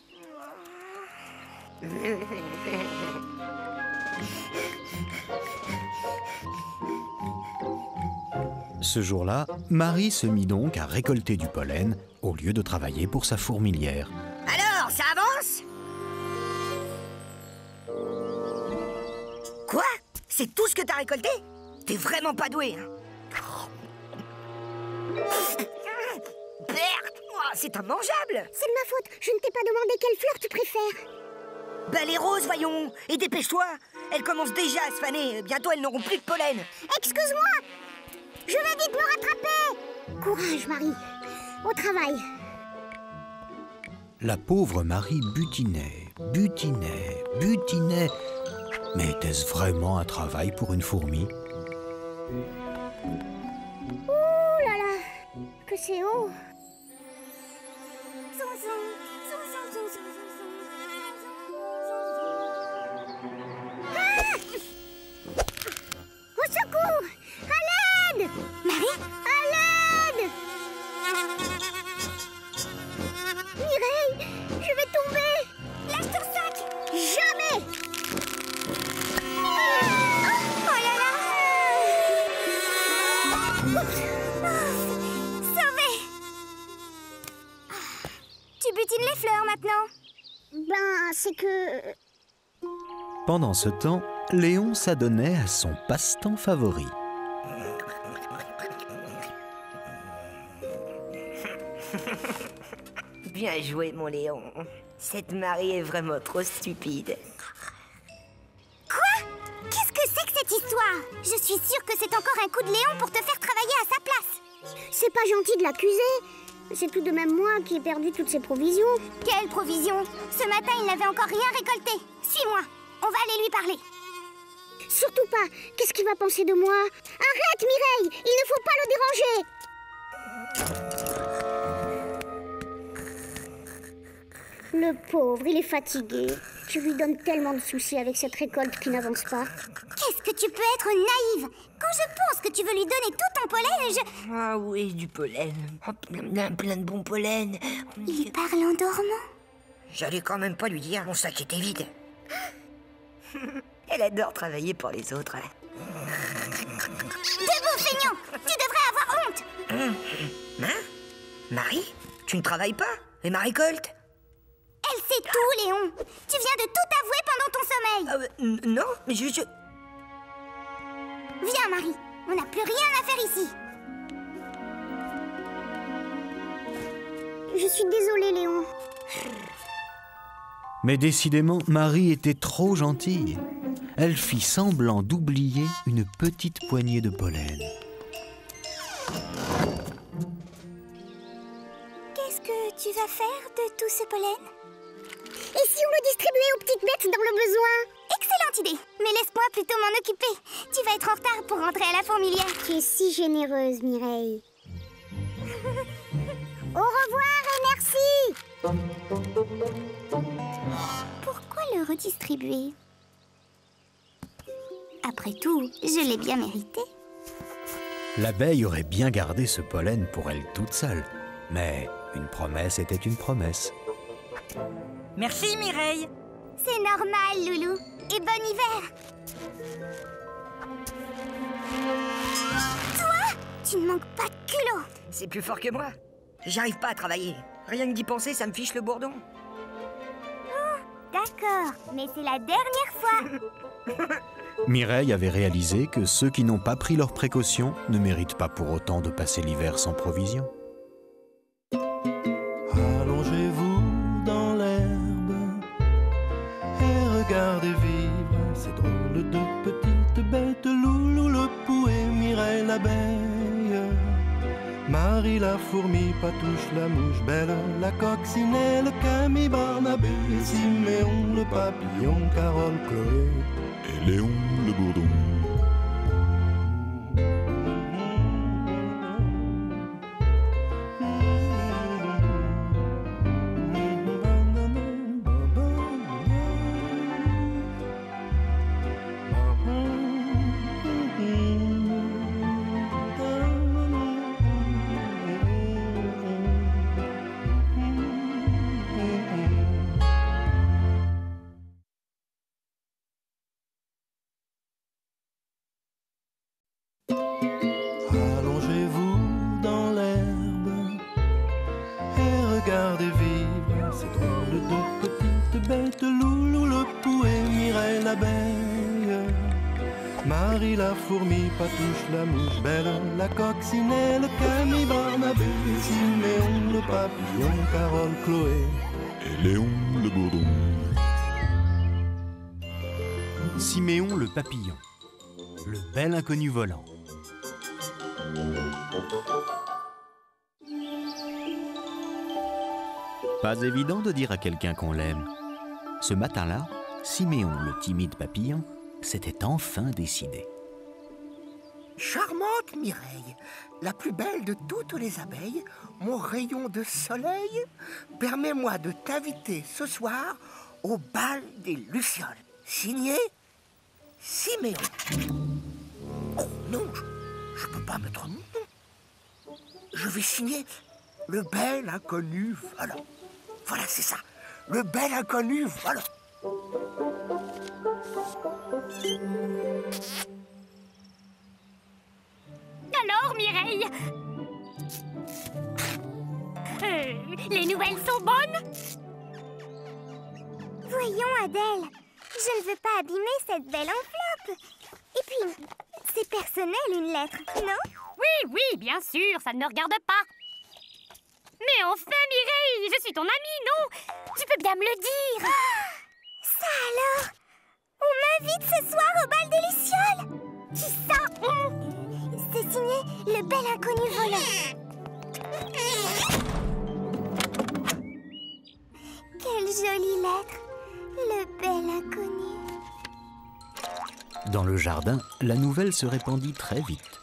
Ce jour-là, Marie se mit donc à récolter du pollen au lieu de travailler pour sa fourmilière. Alors, ça avance? Quoi? C'est tout ce que t'as récolté? T'es vraiment pas doué, hein? Oh, c'est immangeable! C'est de ma faute, je ne t'ai pas demandé quelle fleur tu préfères. Bah les roses, voyons! Et dépêche-toi! Elles commencent déjà à se faner, bientôt elles n'auront plus de pollen! Excuse-moi! Je vais vite me rattraper! Courage, Marie! Au travail! La pauvre Marie butinait, butinait, butinait. Mais était-ce vraiment un travail pour une fourmi? Ouh là là! Que c'est haut! Au secours! À l'aide! Marie? À l'aide! Mireille, je vais tomber! Lâche ton sac! Jamais! Oh là là! Sauvé! Tu butines les fleurs maintenant? Ben, c'est que... Pendant ce temps, Léon s'adonnait à son passe-temps favori. Bien joué, mon Léon. Cette Marie est vraiment trop stupide. Quoi? Qu'est-ce que c'est que cette histoire? Je suis sûre que c'est encore un coup de Léon pour te faire travailler à sa place. C'est pas gentil de l'accuser. C'est tout de même moi qui ai perdu toutes ses provisions. Quelles provisions? Ce matin, il n'avait encore rien récolté. Suis-moi, on va aller lui parler. Surtout pas. Qu'est-ce qu'il va penser de moi? Arrête, Mireille! Il ne faut pas le déranger. Le pauvre, il est fatigué. Tu lui donnes tellement de soucis avec cette récolte qui n'avance pas. Qu'est-ce que tu peux être naïve? Quand je pense que tu veux lui donner tout ton pollen, je... Ah oui, du pollen. Oh, plein de bon pollen. Il parle en dormant. J'allais quand même pas lui dire, mon sac était vide. Elle adore travailler pour les autres. Debout, feignant! Tu devrais avoir honte! Hein? Marie? Tu ne travailles pas? Et ma récolte? Elle sait tout, Léon! Tu viens de tout avouer pendant ton sommeil! Non, mais je... Viens, Marie! On n'a plus rien à faire ici! Je suis désolée, Léon. Mais décidément, Marie était trop gentille. Elle fit semblant d'oublier une petite poignée de pollen. Qu'est-ce que tu vas faire de tout ce pollen? Et si on le distribuait aux petites bêtes dans le besoin? Excellente idée! Mais laisse-moi plutôt m'en occuper. Tu vas être en retard pour rentrer à la fourmilière. Tu es si généreuse, Mireille. Au revoir et merci! Pourquoi le redistribuer? Après tout, je l'ai bien mérité. L'abeille aurait bien gardé ce pollen pour elle toute seule. Mais une promesse était une promesse. Merci, Mireille. C'est normal, Loulou. Et bon hiver. Toi, tu ne manques pas de culot. C'est plus fort que moi. J'arrive pas à travailler. Rien que d'y penser, ça me fiche le bourdon. Oh, d'accord, mais c'est la dernière fois. Mireille avait réalisé que ceux qui n'ont pas pris leurs précautions ne méritent pas pour autant de passer l'hiver sans provision. Allongez-vous dans l'herbe et regardez vivre ces drôles de petites bêtes. Loulou le pou et Mireille l'abeille, Marie la fourmi, Patouche la mouche belle, la coccinelle, Camille, Barnabé, Siméon le papillon, Carole, Chloé et Léon le bourdon. bête, Loulou le pouet, Mireille l'abeille, Marie la fourmi, Patouche la mouche, Belle la coccinelle, Camille, Barnabé, Siméon le papillon, Carole, Chloé et Léon le bourdon. Siméon le papillon, le bel inconnu volant. Pas évident de dire à quelqu'un qu'on l'aime. Ce matin-là, Siméon le timide papillon s'était enfin décidé. Charmante Mireille, la plus belle de toutes les abeilles, mon rayon de soleil, permets-moi de t'inviter ce soir au bal des Lucioles. Signé Siméon. Oh non, je peux pas mettre mon nom. Je vais signer le bel inconnu volant. Voilà, c'est ça. Le bel inconnu volant. Alors, Mireille, les nouvelles sont bonnes? Voyons, Adèle, je ne veux pas abîmer cette belle enveloppe. Et puis, c'est personnel, une lettre, non? Oui, oui, bien sûr, ça ne me regarde pas. Mais enfin, Mireille, je suis ton amie, non? Tu peux bien me le dire. Ça alors? On m'invite ce soir au bal des Lucioles. Qui ça? C'est signé le bel inconnu volant. Quelle jolie lettre. Le bel inconnu. Dans le jardin, la nouvelle se répandit très vite.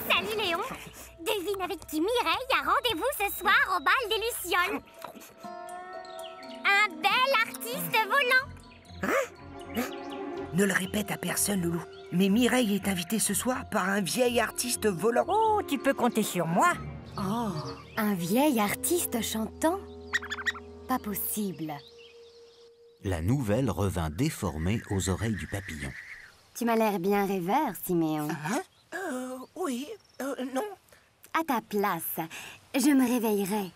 Salut Léon. Devine avec qui Mireille a rendez-vous ce soir au bal des Lucioles. Un bel artiste volant. Hein? Ne le répète à personne, Loulou. Mais Mireille est invitée ce soir par un vieil artiste volant. Oh, tu peux compter sur moi. Oh, un vieil artiste chantant? Pas possible. La nouvelle revint déformée aux oreilles du papillon. Tu m'as l'air bien rêveur, Siméon. Oui, non. À ta place, je me réveillerai.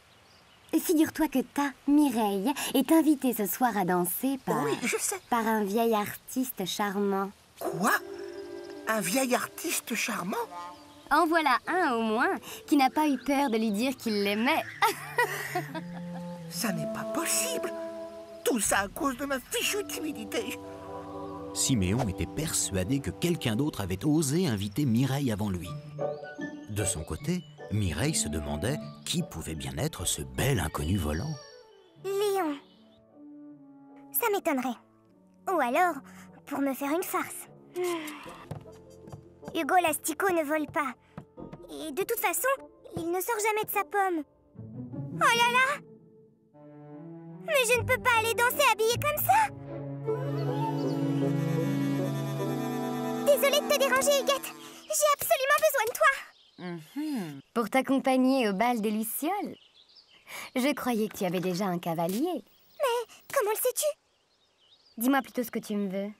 Figure-toi que ta Mireille est invitée ce soir à danser par... Oui, je sais. Par un vieil artiste charmant. Quoi? Un vieil artiste charmant? En voilà un au moins qui n'a pas eu peur de lui dire qu'il l'aimait. Ça n'est pas possible. Tout ça à cause de ma fichue timidité. Siméon était persuadé que quelqu'un d'autre avait osé inviter Mireille avant lui. De son côté, Mireille se demandait qui pouvait bien être ce bel inconnu volant. Léon. Ça m'étonnerait. Ou alors, pour me faire une farce. Hugo l'asticot ne vole pas. Et de toute façon, il ne sort jamais de sa pomme. Oh là là! Mais je ne peux pas aller danser habillée comme ça! Désolée de te déranger, Huguette. J'ai absolument besoin de toi. Pour t'accompagner au bal des Lucioles. Je croyais que tu avais déjà un cavalier. Mais comment le sais-tu? Dis-moi plutôt ce que tu me veux.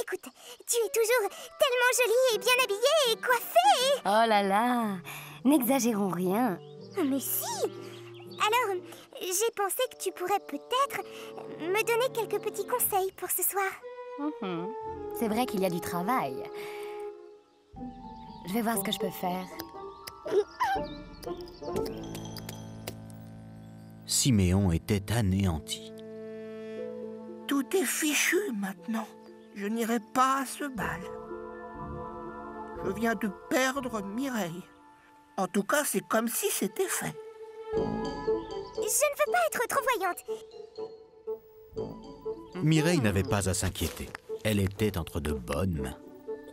Écoute, tu es toujours tellement jolie et bien habillée et coiffée. Oh là là, n'exagérons rien. Mais si. Alors, j'ai pensé que tu pourrais peut-être me donner quelques petits conseils pour ce soir. C'est vrai qu'il y a du travail. Je vais voir ce que je peux faire. Siméon était anéanti. Tout est fichu maintenant. Je n'irai pas à ce bal. Je viens de perdre Mireille. En tout cas, c'est comme si c'était fait. Je ne veux pas être trop voyante. Mireille n'avait pas à s'inquiéter. Elle était entre de bonnes mains.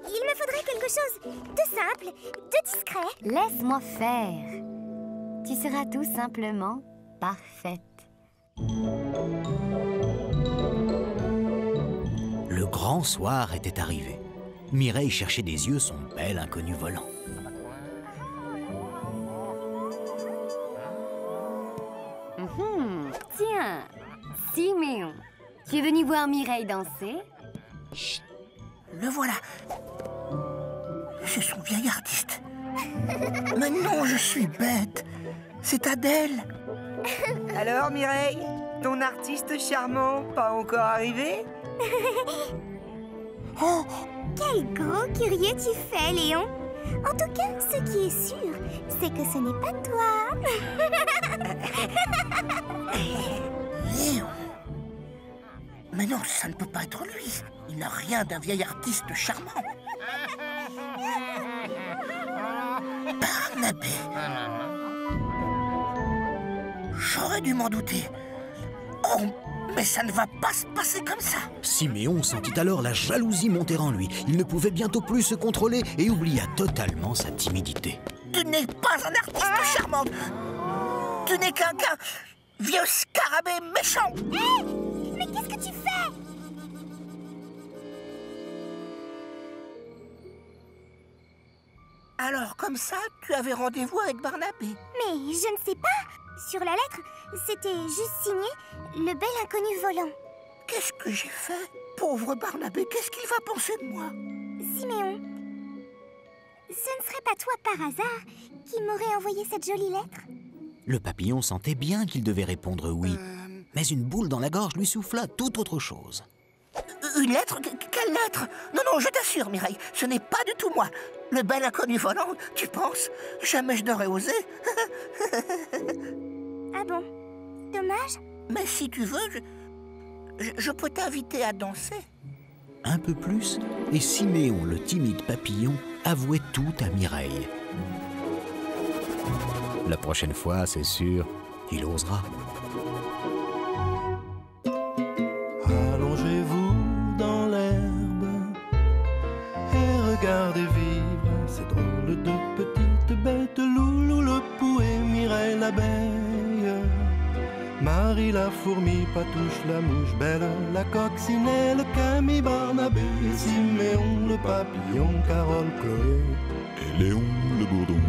Il me faudrait quelque chose de simple, de discret. Laisse-moi faire. Tu seras tout simplement parfaite. Le grand soir était arrivé. Mireille cherchait des yeux son bel inconnu volant. Tiens, Siméon, tu es venu voir Mireille danser? Chut, le voilà. C'est son vieil artiste. Mais non, je suis bête. C'est Adèle. Alors, Mireille, ton artiste charmant pas encore arrivé? Oh, quel gros curieux tu fais, Léon. En tout cas, ce qui est sûr, c'est que ce n'est pas toi. Léon. Mais non, ça ne peut pas être lui. Il n'a rien d'un vieil artiste charmant. Barnabé. J'aurais dû m'en douter. Oh, mais ça ne va pas se passer comme ça. Siméon sentit alors la jalousie monter en lui. Il ne pouvait bientôt plus se contrôler et oublia totalement sa timidité. Tu n'es pas un artiste charmant. Tu n'es qu'un vieux scarabée méchant. Hé! Mais qu'est-ce que tu fais? Alors, comme ça, tu avais rendez-vous avec Barnabé? Mais je ne sais pas. Sur la lettre, c'était juste signé « Le bel inconnu volant ». Qu'est-ce que j'ai fait? Pauvre Barnabé, qu'est-ce qu'il va penser de moi? Siméon, ce ne serait pas toi par hasard qui m'aurait envoyé cette jolie lettre? Le papillon sentait bien qu'il devait répondre oui. Mais une boule dans la gorge lui souffla tout autre chose. Une lettre? Quelle lettre? Non, non, je t'assure, Mireille, ce n'est pas du tout moi. Le bel inconnu volant, tu penses? Jamais je n'aurais osé. Ah bon? Dommage. Mais si tu veux, je peux t'inviter à danser. Un peu plus, et Siméon, le timide papillon, avouait tout à Mireille. La prochaine fois, c'est sûr, il osera. Allongez-vous dans l'herbe et regardez vivre ces drôles de petites bêtes. Loulou le pou et Mireille l'abeille, Marie la fourmi, Patouche la mouche belle, la coccinelle, Camille, Barnabé, Siméon le papillon, Carole, Chloé et Léon le bourdon.